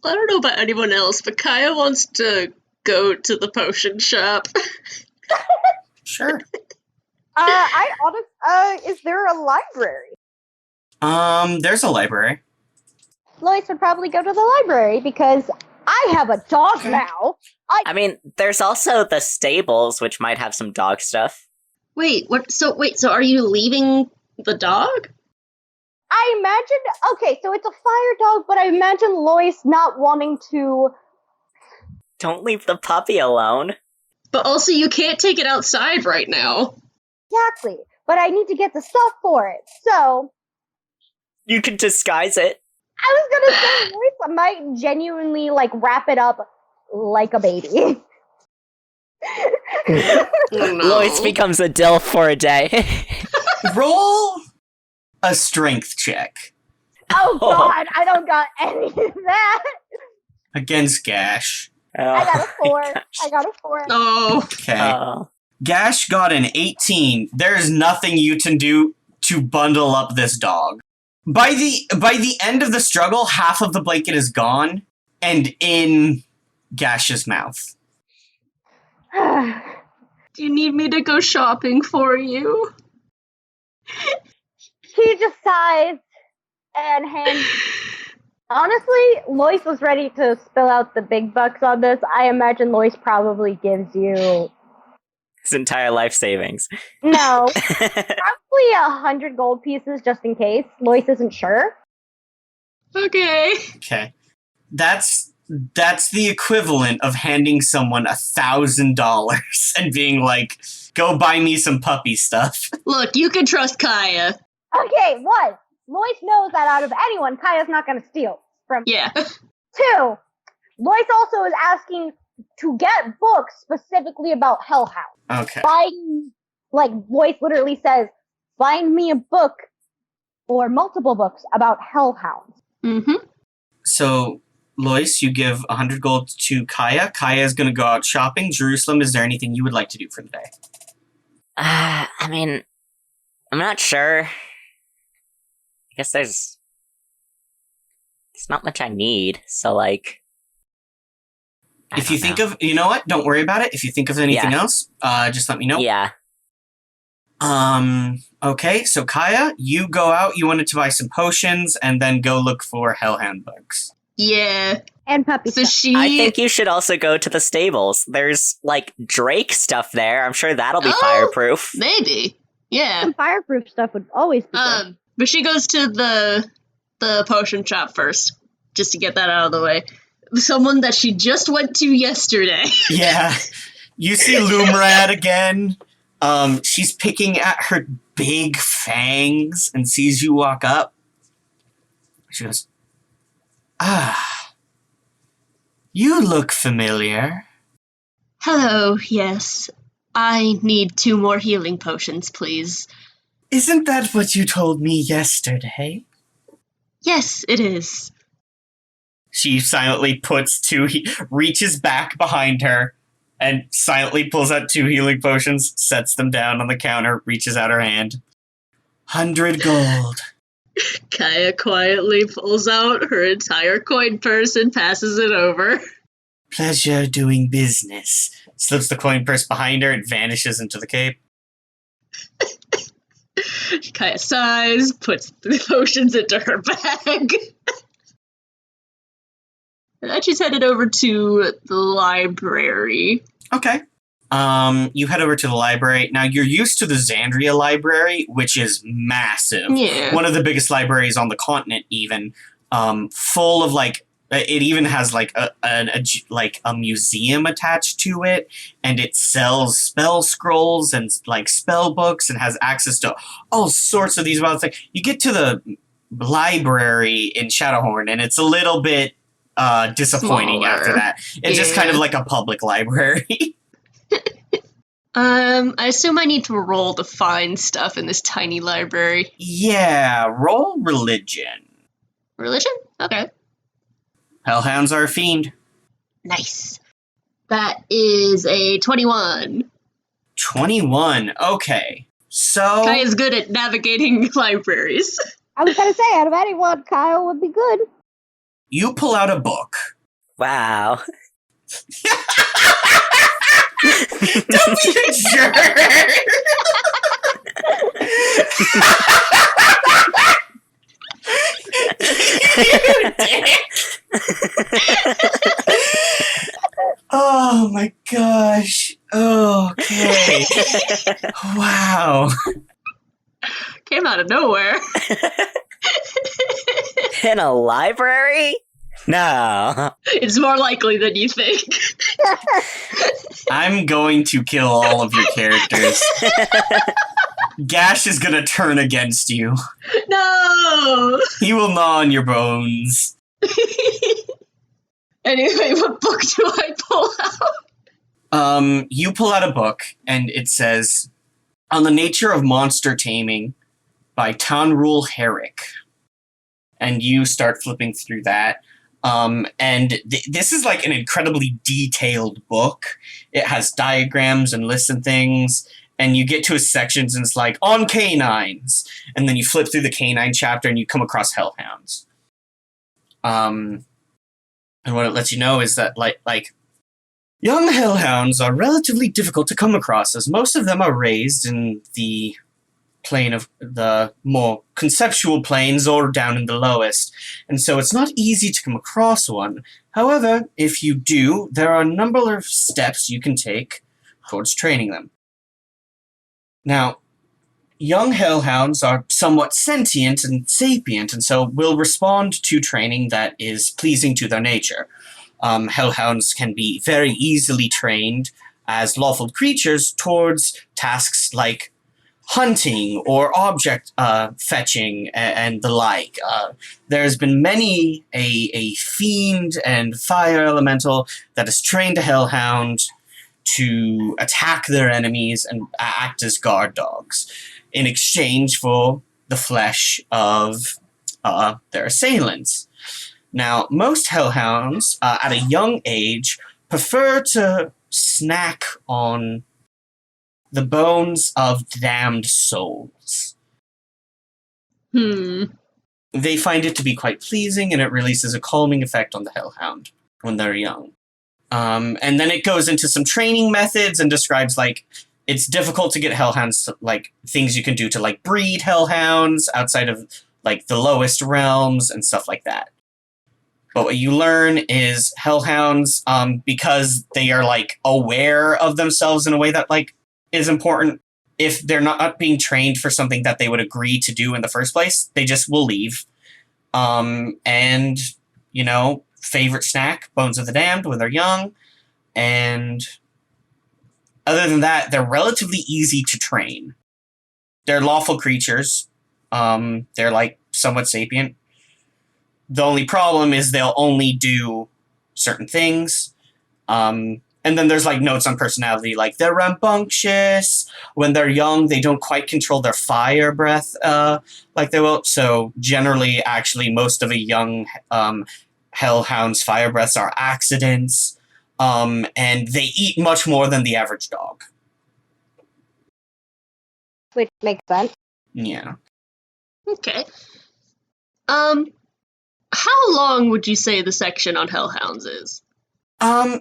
don't know about anyone else, but Kaya wants to go to the potion shop. Sure. Is there a library? There's a library. Lois would probably go to the library because I have a dog now. I mean, there's also the stables, which might have some dog stuff. Wait, what? So are you leaving the dog? I imagine, okay, so it's a fire dog, but I imagine Lois not wanting to... Don't leave the puppy alone. But also, you can't take it outside right now. Exactly, but I need to get the stuff for it, so... You can disguise it. I was gonna say, Lois might genuinely, like, wrap it up like a baby. Oh, no. Lois becomes a DILF for a day. Roll a strength check Oh god, I don't got any of that. against Gash. I got a 4. gosh. I got a 4. Oh, Okay. Oh. Gash got an 18. There's nothing you can do to bundle up this dog. By the end of the struggle, half of the blanket is gone and in Gash's mouth. do you need me to go shopping for you? He just sighs and hands... Honestly, Lois was ready to spill out the big bucks on this. I imagine Lois probably gives you... His entire life savings. No, probably 100 gold pieces just in case. Lois isn't sure. Okay. Okay. That's the equivalent of handing someone $1,000 and being like, go buy me some puppy stuff. Look, you can trust Kaya. Okay, 1. Lois knows that out of anyone, Kaya's not going to steal from. Yeah. 2. Lois also is asking to get books specifically about Hellhound. Okay. Lois literally says, find me a book or multiple books about Hellhounds. Mm-hmm. So, Lois, you give 100 gold to Kaya. Kaya is going to go out shopping. Jerusalem, is there anything you would like to do for the day? I mean, I'm not sure. I guess there's not much I need, so like... If you think of, you know what? Don't worry about it. If you think of anything else, just let me know. Yeah. Okay, so Kaya, you go out, you wanted to buy some potions, and then go look for Hellhound bugs. Yeah. And puppy So stuff. I think you should also go to the stables. There's, like, Drake stuff there. I'm sure that'll be fireproof. Maybe. Yeah. Some fireproof stuff would always be good. But she goes to the potion shop first, just to get that out of the way. Someone that she just went to yesterday. Yeah. You see Lumrad again. She's picking at her big fangs and sees you walk up. She goes, you look familiar. Hello, yes. I need 2 more healing potions, please. Isn't that what you told me yesterday? Yes, it is. She silently reaches back behind her and silently pulls out 2 healing potions, sets them down on the counter, reaches out her hand. 100 gold. Kaya quietly pulls out her entire coin purse and passes it over. Pleasure doing business. Slips the coin purse behind her and vanishes into the cape. Kaya sighs, puts the potions into her bag. And then she's headed over to the library. Okay. You head over to the library. Now, you're used to the Xandria library, which is massive. Yeah. One of the biggest libraries on the continent, even. Full of, like, it even has, like, a museum attached to it, and it sells spell scrolls and, like, spell books and has access to all sorts of these wild things. You get to the library in Shadowhorn, and it's a little bit disappointing Smaller. after that. It's just kind of like a public library. I assume I need to roll to find stuff in this tiny library. Yeah, roll religion. Religion? Okay. Hellhounds are a fiend. Nice. That is a 21. 21. Okay. So Kai is good at navigating libraries. I was gonna say, out of anyone, Kyle would be good. you pull out a book. Wow. Don't be a jerk. You dick. Oh my gosh. Okay. Wow. Came out of nowhere. In a library? No. It's more likely than you think. I'm going to kill all of your characters. Gash is gonna turn against you. No! He will gnaw on your bones. Anyway, what book do I pull out? You pull out a book, and it says, On the Nature of Monster Taming by Tanrul Herrick. And you start flipping through that. And this is like an incredibly detailed book. It has diagrams and lists and things. And you get to a sections and it's like, on canines. And then you flip through the canine chapter and you come across hellhounds. And what it lets you know is that, like young hellhounds are relatively difficult to come across, as most of them are raised in the plane of the more conceptual planes or down in the lowest, and so it's not easy to come across one. However, if you do, there are a number of steps you can take towards training them. Now, young hellhounds are somewhat sentient and sapient, and so will respond to training that is pleasing to their nature. Hellhounds can be very easily trained as lawful creatures towards tasks like hunting or object fetching and the like. There's been many a fiend and fire elemental that has trained a hellhound to attack their enemies and act as guard dogs in exchange for the flesh of their assailants. Now, most hellhounds at a young age prefer to snack on the bones of damned souls. They find it to be quite pleasing, and it releases a calming effect on the hellhound when they're young. And then it goes into some training methods and describes, like, it's difficult to get hellhounds to, like, things you can do to, like, breed hellhounds outside of, like, the lowest realms and stuff like that. But what you learn is hellhounds, because they are, like, aware of themselves in a way that, like, is important. If they're not being trained for something that they would agree to do in the first place, they just will leave. And, you know, favorite snack, Bones of the Damned when they're young. And other than that, they're relatively easy to train. They're lawful creatures. They're, like, somewhat sapient. The only problem is they'll only do certain things. And then there's, like, notes on personality, like, they're rambunctious. When they're young, they don't quite control their fire breath like they will. So, generally, actually, most of a young hellhound's fire breaths are accidents. And they eat much more than the average dog. Which makes sense. Yeah. Okay. How long would you say the section on hellhounds is?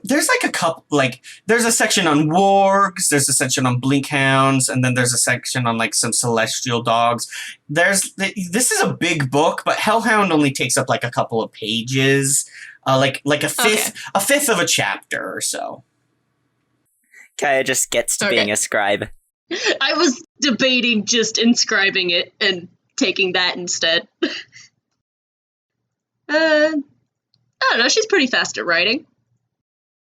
There's like a couple, like, there's a section on wargs, there's a section on blinkhounds, and then there's a section on, like, some celestial dogs. This is a big book, but Hellhound only takes up, like, a couple of pages, like a fifth of a chapter or so. Kaya just gets to being a scribe. I was debating just inscribing it and taking that instead. I don't know, she's pretty fast at writing.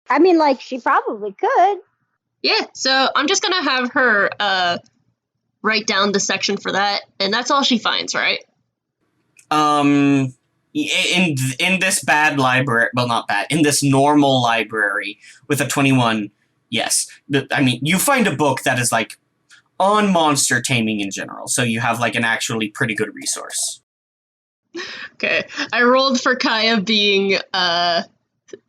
I mean, like, she probably could. Yeah, so I'm just gonna have her write down the section for that, and that's all she finds, right? In this bad library, well, not bad, in this normal library with a 21, yes. I mean, you find a book that is like on monster taming in general, so you have like an actually pretty good resource. Okay, I rolled for Kaya being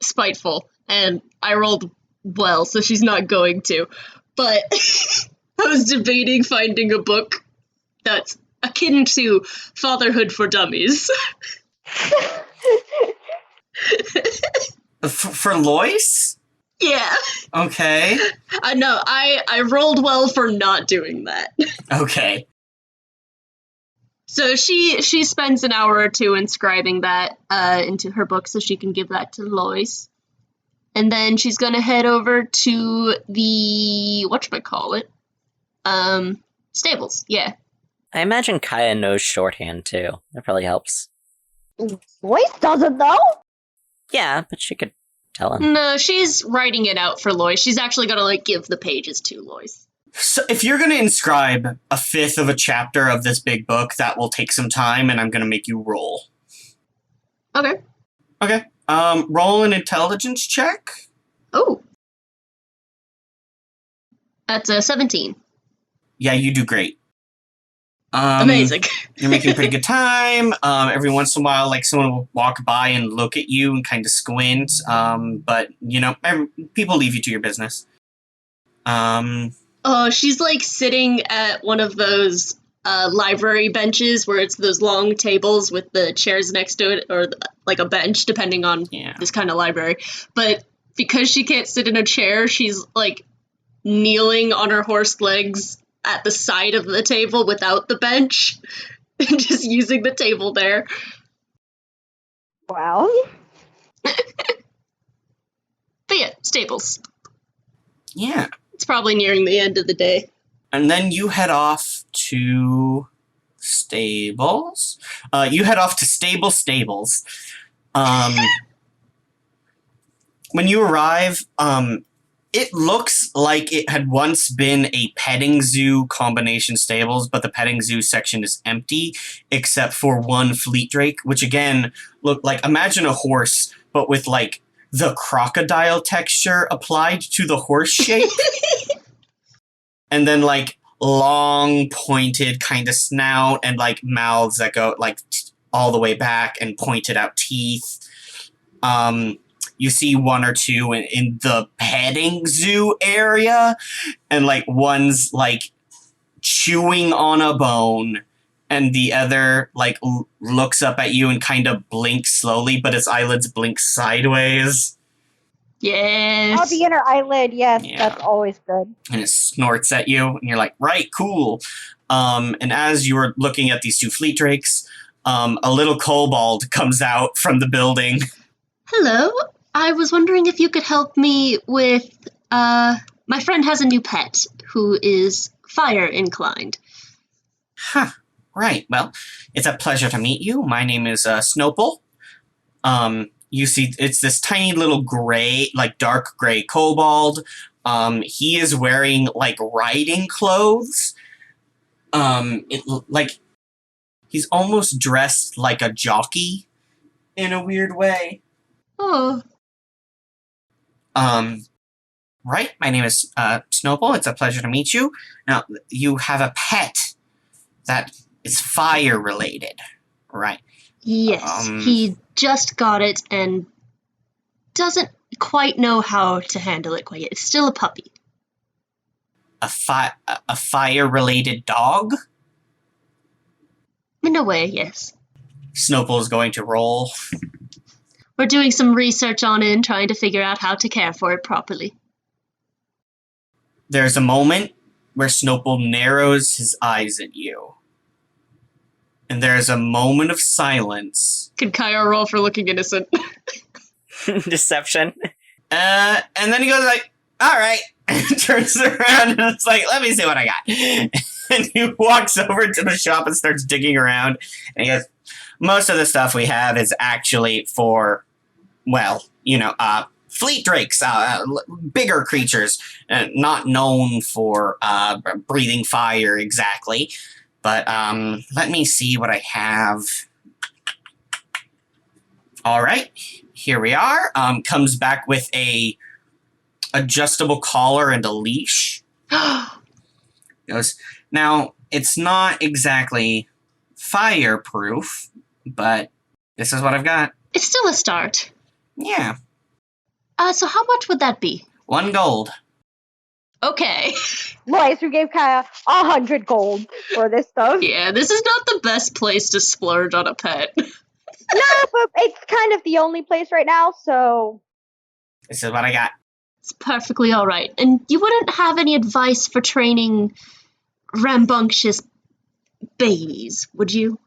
spiteful, and I rolled well, so she's not going to. But I was debating finding a book that's akin to Fatherhood for Dummies. For Lois? Yeah, Okay. I know. I rolled well for not doing that. Okay. So she spends an hour or two inscribing that into her book so she can give that to Lois. And then she's gonna head over to the whatchamacallit? Stables, yeah. I imagine Kaya knows shorthand too. That probably helps. Lois doesn't though. Yeah, but she could tell him. No, she's writing it out for Lois. She's actually gonna like give the pages to Lois. So if you're going to inscribe a fifth of a chapter of this big book, that will take some time, and I'm going to make you roll. Okay. Okay. Roll an intelligence check. Oh. That's a 17. Yeah, you do great. Amazing. You're making pretty good time. Every once in a while, like, someone will walk by and look at you and kind of squint. But, you know, people leave you to your business. Oh, she's like sitting at one of those library benches where it's those long tables with the chairs next to it, or like a bench, depending on this kind of library. But because she can't sit in a chair, she's like kneeling on her horse legs at the side of the table without the bench, and just using the table there. Wow. But yeah, stables. Yeah. It's probably nearing the end of the day. And then you head off to stables. You head off to stables. When you arrive, it looks like it had once been a petting zoo combination stables, but the petting zoo section is empty, except for one fleet drake, which again, look like, imagine a horse, but with like the crocodile texture applied to the horse shape. And then like long pointed kind of snout and like mouths that go like all the way back and pointed out teeth. You see one or two in the petting zoo area, and like one's like chewing on a bone, and the other like looks up at you and kind of blinks slowly, but its eyelids blink sideways. Yes. Oh, the inner eyelid, yes, Yeah. that's always good. And it snorts at you, and you're like, right, cool. And as you are looking at these two fleet drakes, a little kobold comes out from the building. Hello. I was wondering if you could help me with, my friend has a new pet who is fire inclined. Huh. Right. Well, it's a pleasure to meet you. My name is Snowple. You see, it's this tiny little gray, like dark gray kobold. He is wearing like riding clothes. Like he's almost dressed like a jockey in a weird way. Oh. Right. My name is Snowball. It's a pleasure to meet you. Now, you have a pet that is fire related, right? Yes, he just got it and doesn't quite know how to handle it quite yet. It's still a puppy. A fire related dog? In a way, yes. Snowball is going to roll. We're doing some research on it and trying to figure out how to care for it properly. There's a moment where Snowball narrows his eyes at you. And there's a moment of silence. Could Kaya roll for looking innocent? Deception. And then he goes like, all right. And turns around and it's like, let me see what I got. And he walks over to the shop and starts digging around. And he goes, most of the stuff we have is actually for, well, you know, fleet drakes, bigger creatures, not known for breathing fire exactly. But let me see what I have. All right, here we are. Comes back with a adjustable collar and a leash. He goes, now, it's not exactly fireproof, but this is what I've got. It's still a start. Yeah, So how much would that be? 1 gold. Okay. Lois, we gave Kaya 100 gold for this stuff. Yeah, this is not the best place to splurge on a pet. No, but it's kind of the only place right now, so... This is what I got. It's perfectly alright. And you wouldn't have any advice for training rambunctious babies, would you?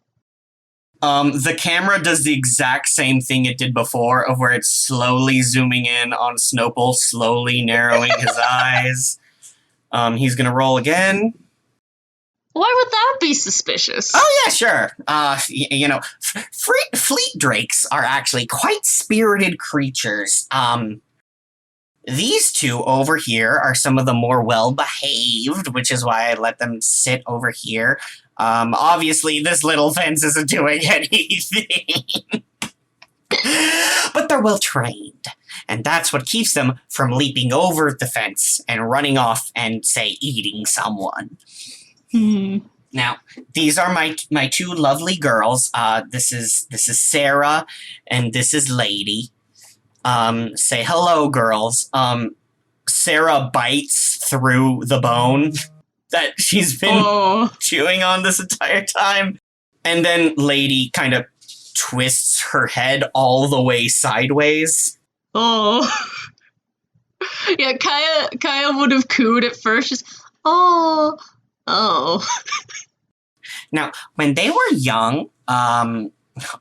The camera does the exact same thing it did before, of where it's slowly zooming in on Snowball, slowly narrowing his eyes. He's gonna roll again. Why would that be suspicious? Oh yeah, sure. Fleet drakes are actually quite spirited creatures. These two over here are some of the more well-behaved, which is why I let them sit over here. Obviously, this little fence isn't doing anything. But they're well-trained, and that's what keeps them from leaping over the fence and running off and, say, eating someone. Now, these are my 2 lovely girls. This is Sarah, and this is Lady. Say hello, girls. Sarah bites through the bone that she's been chewing on this entire time. And then Lady kind of twists her head all the way sideways. Oh. Yeah, Kaya would have cooed at first. Just, oh. Now, when they were young,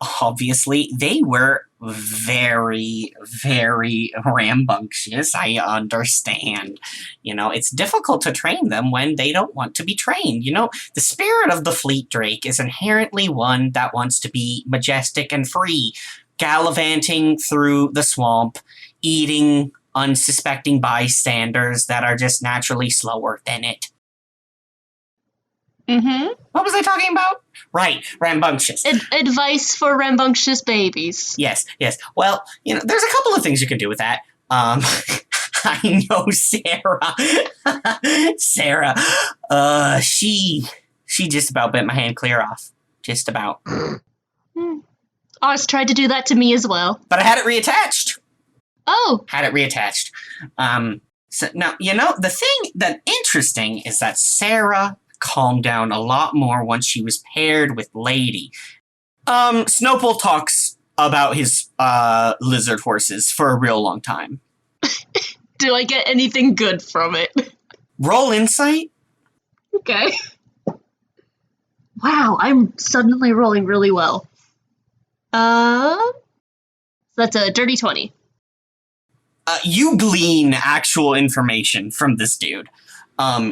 obviously, they were very, very rambunctious. I understand. It's difficult to train them when they don't want to be trained. The spirit of the Fleet Drake is inherently one that wants to be majestic and free, gallivanting through the swamp, eating unsuspecting bystanders that are just naturally slower than it. Mm-hmm. What was I talking about? Right, rambunctious. Advice for rambunctious babies. Yes. Well, there's a couple of things you can do with that. I know Sarah. She just about bent my hand clear off. Just about. Ours tried to do that to me as well. But I had it reattached. Oh. Had it reattached. So now, the thing that interesting is that Sarah calmed down a lot more once she was paired with Lady. Snowball talks about his lizard horses for a real long time. Do I get anything good from it? Roll insight. Okay. Wow, I'm suddenly rolling really well. That's a dirty 20. You glean actual information from this dude.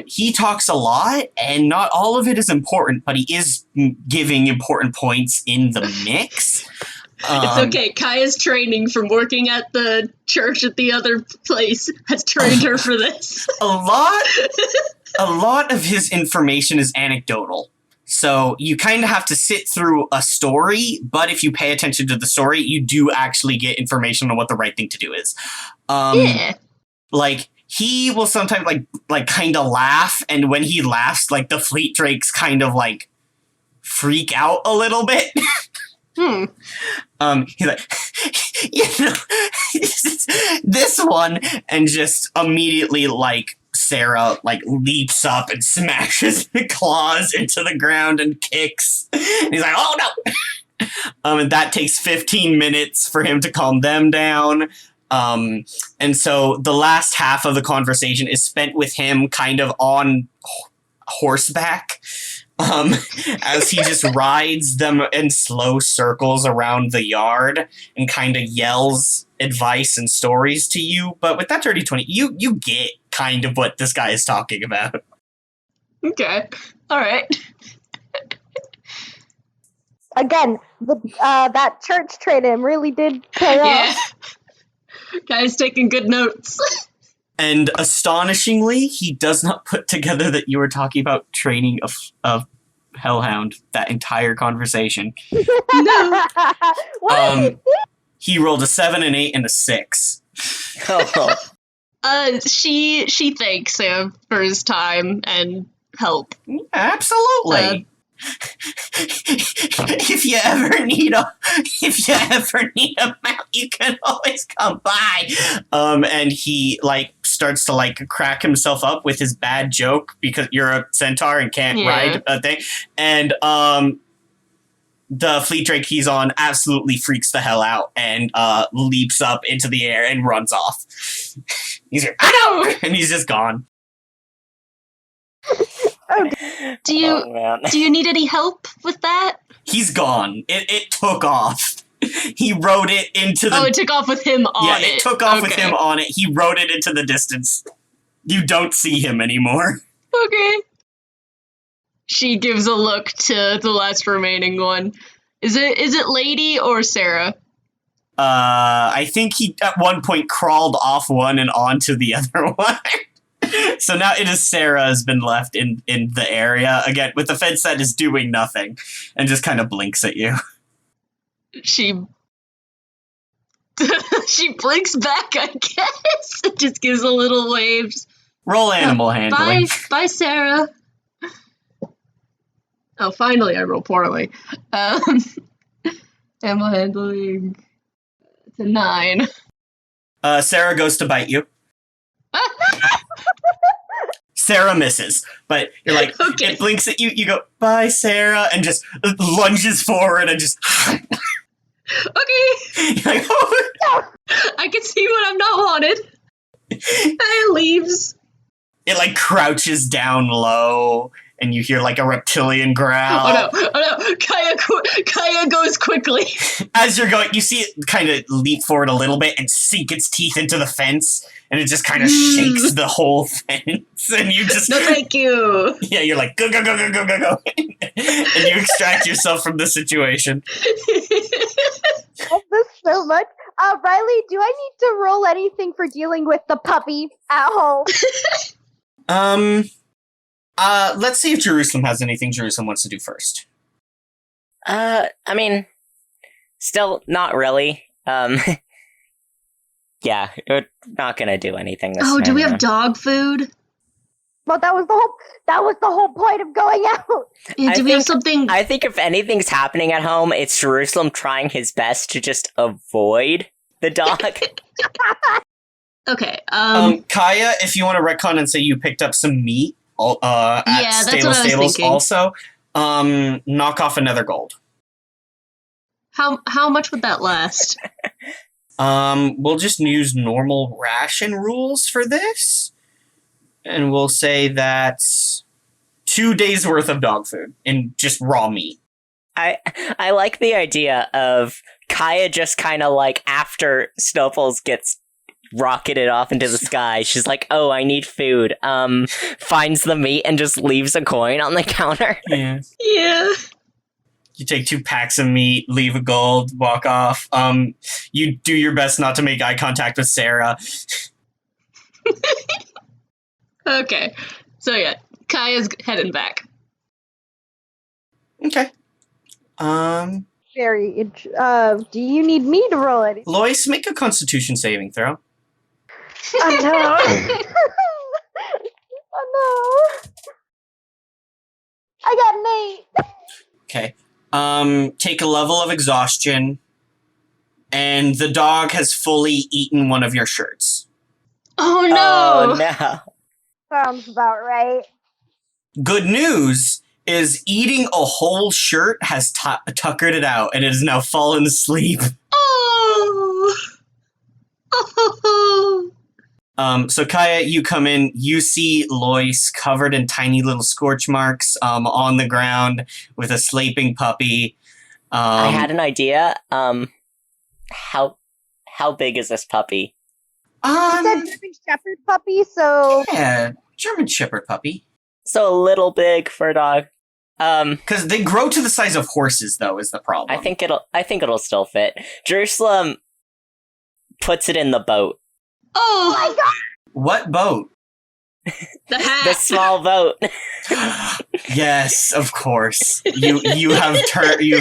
He talks a lot, and not all of it is important, but he is giving important points in the mix. It's okay. Kaya's training from working at the church at the other place has trained her for this. A lot of his information is anecdotal. So you kind of have to sit through a story, but if you pay attention to the story, you do actually get information on what the right thing to do is. Yeah. Like, he will sometimes, like kind of laugh, and when he laughs, like, the Fleet Drakes kind of, like, freak out a little bit. He's like, this one, and just immediately, like, Sarah, like, leaps up and smashes the claws into the ground and kicks. And he's like, oh, no! And that takes 15 minutes for him to calm them down. And so the last half of the conversation is spent with him kind of on horseback, as he just rides them in slow circles around the yard and kind of yells advice and stories to you. But with that dirty 20, you get kind of what this guy is talking about. Okay. All right. Again, that church training really did pay off. Yeah. Guy's taking good notes. And astonishingly, he does not put together that you were talking about training of Hellhound that entire conversation. No. What? He rolled a 7, an 8, and a 6. Oh. She thanks him for his time and help. Absolutely. If you ever need a mount, you can always come by. And he starts to crack himself up with his bad joke because you're a centaur and can't ride a thing. And the fleet drake he's on absolutely freaks the hell out and leaps up into the air and runs off. He's like, I know, and he's just gone. Do you need any help with that? He's gone. It took off. He rode it into the... Oh, it took off with him on it. Yeah, it took off with him on it. He rode it into the distance. You don't see him anymore. Okay. She gives a look to the last remaining one. Is it Lady or Sarah? I think he at one point crawled off one and onto the other one. So now it is Sarah has been left in the area, again, with the fence that is doing nothing, and just kind of blinks at you. She blinks back, I guess. It just gives a little wave. Roll animal handling. Bye, Sarah. Oh, finally I roll poorly. Animal handling. It's a 9. Sarah goes to bite you. Sarah misses, but you're like, okay. It blinks at you, you go, bye, Sarah, and just lunges forward and just... Okay. You're like, oh, no. I can see when I'm not wanted. And it leaves. It crouches down low, and you hear a reptilian growl. Oh no! Kaya goes quickly. As you're going, you see it kind of leap forward a little bit and sink its teeth into the fence, and it just kind of shakes the whole fence, and you just... No, thank you. Yeah, you're like, go, go, go, go, go, go, go. And you extract yourself from the situation. I love this so much. Riley, do I need to roll anything for dealing with the puppy at home? Let's see if Jerusalem has anything Jerusalem wants to do first. I mean, still not really. Yeah, we're not gonna do anything this time. Do we have dog food? Well, that was the whole point of going out. Yeah, do we have something? I think if anything's happening at home, it's Jerusalem trying his best to just avoid the dog. Okay. Kaya, if you want to retcon and say you picked up some meat at Stables also, knock off another gold. How much would that last? We'll just use normal ration rules for this. And we'll say that's 2 days worth of dog food in just raw meat. I like the idea of Kaya just kind of after Snowballs gets rocketed off into the sky, she's like, oh, I need food. Finds the meat and just leaves a coin on the counter. Yeah. Yeah. You take 2 packs of meat, leave a gold, walk off. You do your best not to make eye contact with Sarah. Okay. So yeah, Kaya's heading back. Okay. Do you need me to roll it? Lois, make a Constitution saving throw. Oh no. Oh no. I got an 8. Okay. Take a level of exhaustion, and the dog has fully eaten one of your shirts. Oh no! Oh no. Sounds about right. Good news is eating a whole shirt has tuckered it out, and it has now fallen asleep. Oh! Oh! So Kaya, you come in, you see Lois covered in tiny little scorch marks on the ground with a sleeping puppy. I had an idea. How big is this puppy? You said German Shepherd puppy, so... Yeah, German Shepherd puppy. So a little big for a dog. Because they grow to the size of horses, though, is the problem. I think it'll still fit. Jerusalem puts it in the boat. Oh my god! What boat? The hat. The small boat. Yes, of course. You have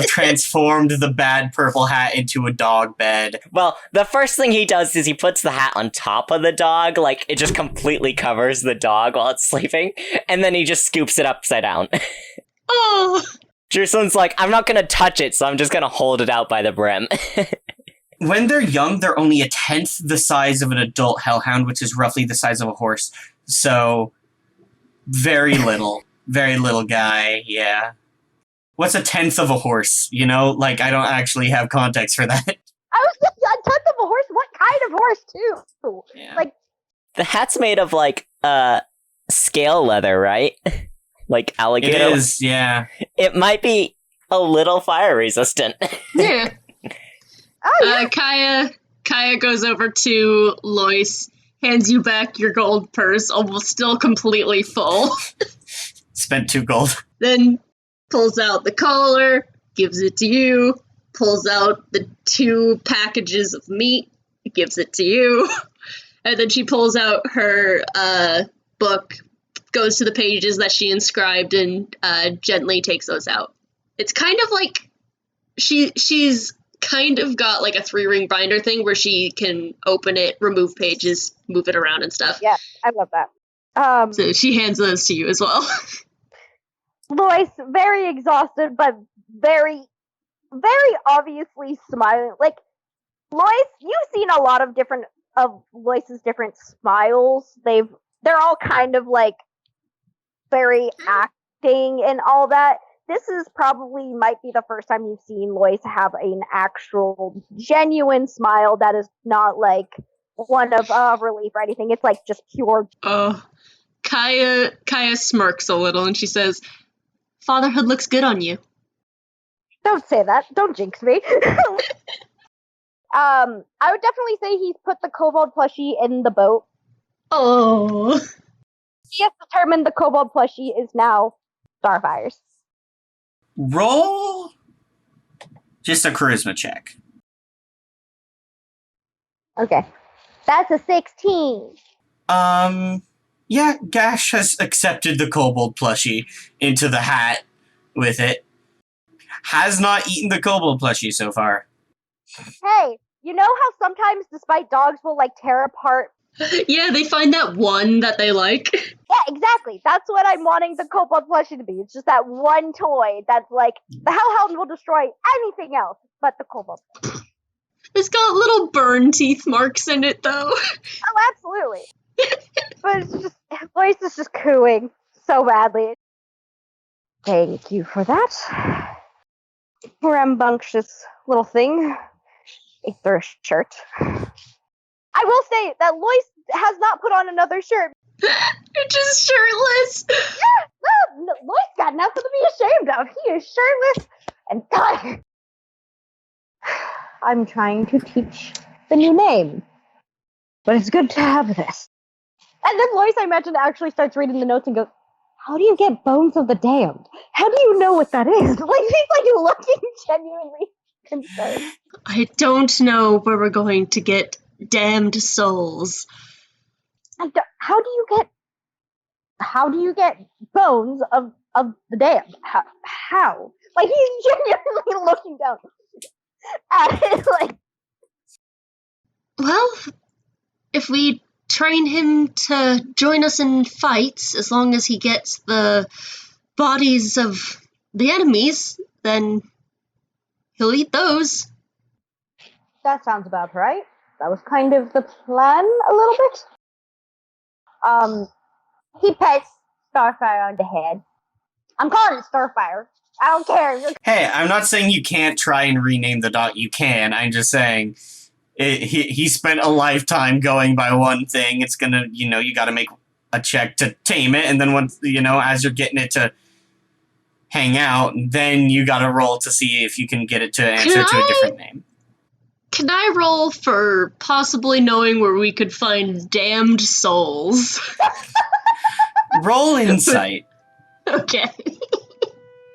transformed the bad purple hat into a dog bed. Well, the first thing he does is he puts the hat on top of the dog, like it just completely covers the dog while it's sleeping, and then he just scoops it upside down. Oh. Jerusalem's like, I'm not gonna touch it, so I'm just gonna hold it out by the brim. When they're young, they're only a tenth the size of an adult hellhound, which is roughly the size of a horse. So, very little guy, yeah. What's a tenth of a horse, you know? Like, I don't actually have context for that. I was thinking a tenth of a horse? What kind of horse, too? Yeah. Like, The hat's made of, like, scale leather, right? Like alligator. It is, yeah. It might be a little fire resistant. Yeah. oh, yeah. Kaya goes over to Lois, hands you back your gold purse, almost still completely full. Spent 2 gold. Then pulls out the collar, gives it to you, pulls out the 2 packages of meat, gives it to you, and then she pulls out her book, goes to the pages that she inscribed, and gently takes those out. It's kind of like she's kind of got like a 3-ring binder thing where she can open it, remove pages, move it around and stuff. Yeah, I love that. So she hands those to you as well. Lois, very exhausted, but very, very obviously smiling. Like, Lois, you've seen a lot of Lois's different smiles. They're all kind of like very acting and all that. This is probably might be the first time you've seen Lois have an actual genuine smile that is not like one of relief or anything. It's like just pure. Kaya smirks a little and she says, "Fatherhood looks good on you." Don't say that. Don't jinx me. I would definitely say he's put the kobold plushie in the boat. Oh. He has determined the kobold plushie is now Starfire's. Roll just a charisma check. Okay. That's a 16. Yeah, Gash has accepted the kobold plushie into the hat with it. Has not eaten the kobold plushie so far. Hey, you know how sometimes despite dogs will like tear apart? Yeah, they find that one that they like. Yeah, exactly. That's what I'm wanting the kobold plushie to be. It's just that one toy that's like, the Hellhound will destroy anything else but the kobold. It's got little burn teeth marks in it, though. Oh, absolutely. But it's just, Lois is just cooing so badly. Thank you for that. Rambunctious little thing. A thirst shirt. I will say that Lois has not put on another shirt. You're just shirtless. Yeah, no, Lois got nothing to be ashamed of. He is shirtless and tired. I'm trying to teach the new name. But it's good to have this. And then Lois, I imagine, actually starts reading the notes and goes, "How do you get Bones of the Damned? How do you know what that is?" Like, he's like looking genuinely concerned. I don't know where we're going to get damned souls. How do you get bones of the damned? How? Like, he's genuinely looking down at it like, Well, if we train him to join us in fights, as long as he gets the bodies of the enemies, then he'll eat those. that sounds about right. That was kind of the plan a little bit. He pets Starfire on the head. I'm calling it Starfire. I don't care. Hey, I'm not saying you can't try and rename the dog. You can. I'm just saying he spent a lifetime going by one thing. It's gonna, you gotta make a check to tame it, and then once, as you're getting it to hang out, then you gotta roll to see if you can get it to answer to a different name. Can I roll for possibly knowing where we could find damned souls? Roll insight. Okay.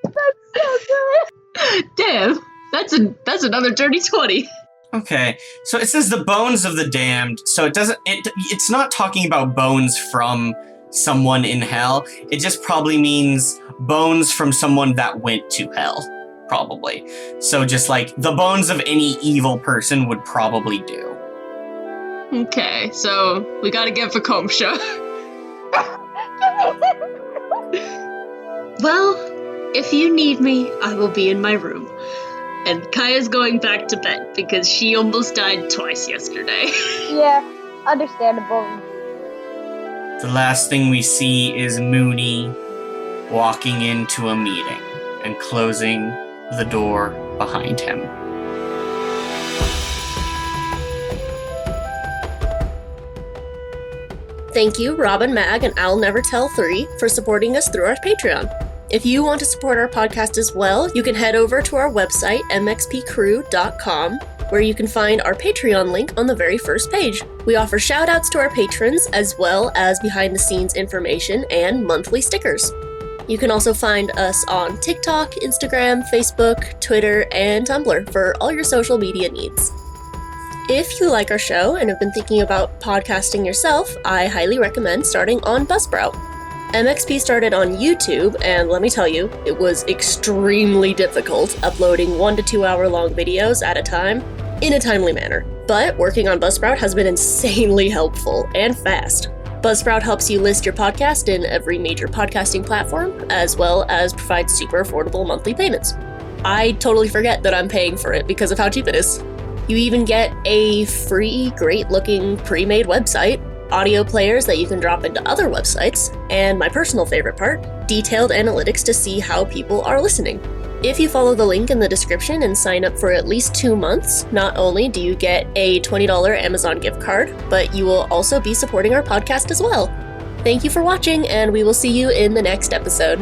That's so good. Damn, that's another dirty 20. Okay, so it says the bones of the damned, so it's not talking about bones from someone in hell. It just probably means bones from someone that went to hell, probably. So just like the bones of any evil person would probably do. Okay, so we gotta get Vakomsha. Well, if you need me, I will be in my room. And Kaya's going back to bed because she almost died twice yesterday. Yeah, understandable. The last thing we see is Mooney walking into a meeting and closing the door behind him. Thank you, Robin Mag and I'll Never Tell 3 for supporting us through our Patreon. If you want to support our podcast as well, you can head over to our website, mxpcrew.com, where you can find our Patreon link on the very first page. We offer shoutouts to our patrons, as well as behind-the-scenes information and monthly stickers. You can also find us on TikTok, Instagram, Facebook, Twitter, and Tumblr for all your social media needs. If you like our show and have been thinking about podcasting yourself, I highly recommend starting on Buzzsprout. MXP started on YouTube, and let me tell you, it was extremely difficult uploading 1 to 2 hour long videos at a time in a timely manner. But working on Buzzsprout has been insanely helpful and fast. Buzzsprout helps you list your podcast in every major podcasting platform, as well as provide super affordable monthly payments. I totally forget that I'm paying for it because of how cheap it is. You even get a free, great-looking, pre-made website, audio players that you can drop into other websites, and my personal favorite part, detailed analytics to see how people are listening. If you follow the link in the description and sign up for at least 2 months, not only do you get a $20 Amazon gift card, but you will also be supporting our podcast as well. Thank you for watching, and we will see you in the next episode.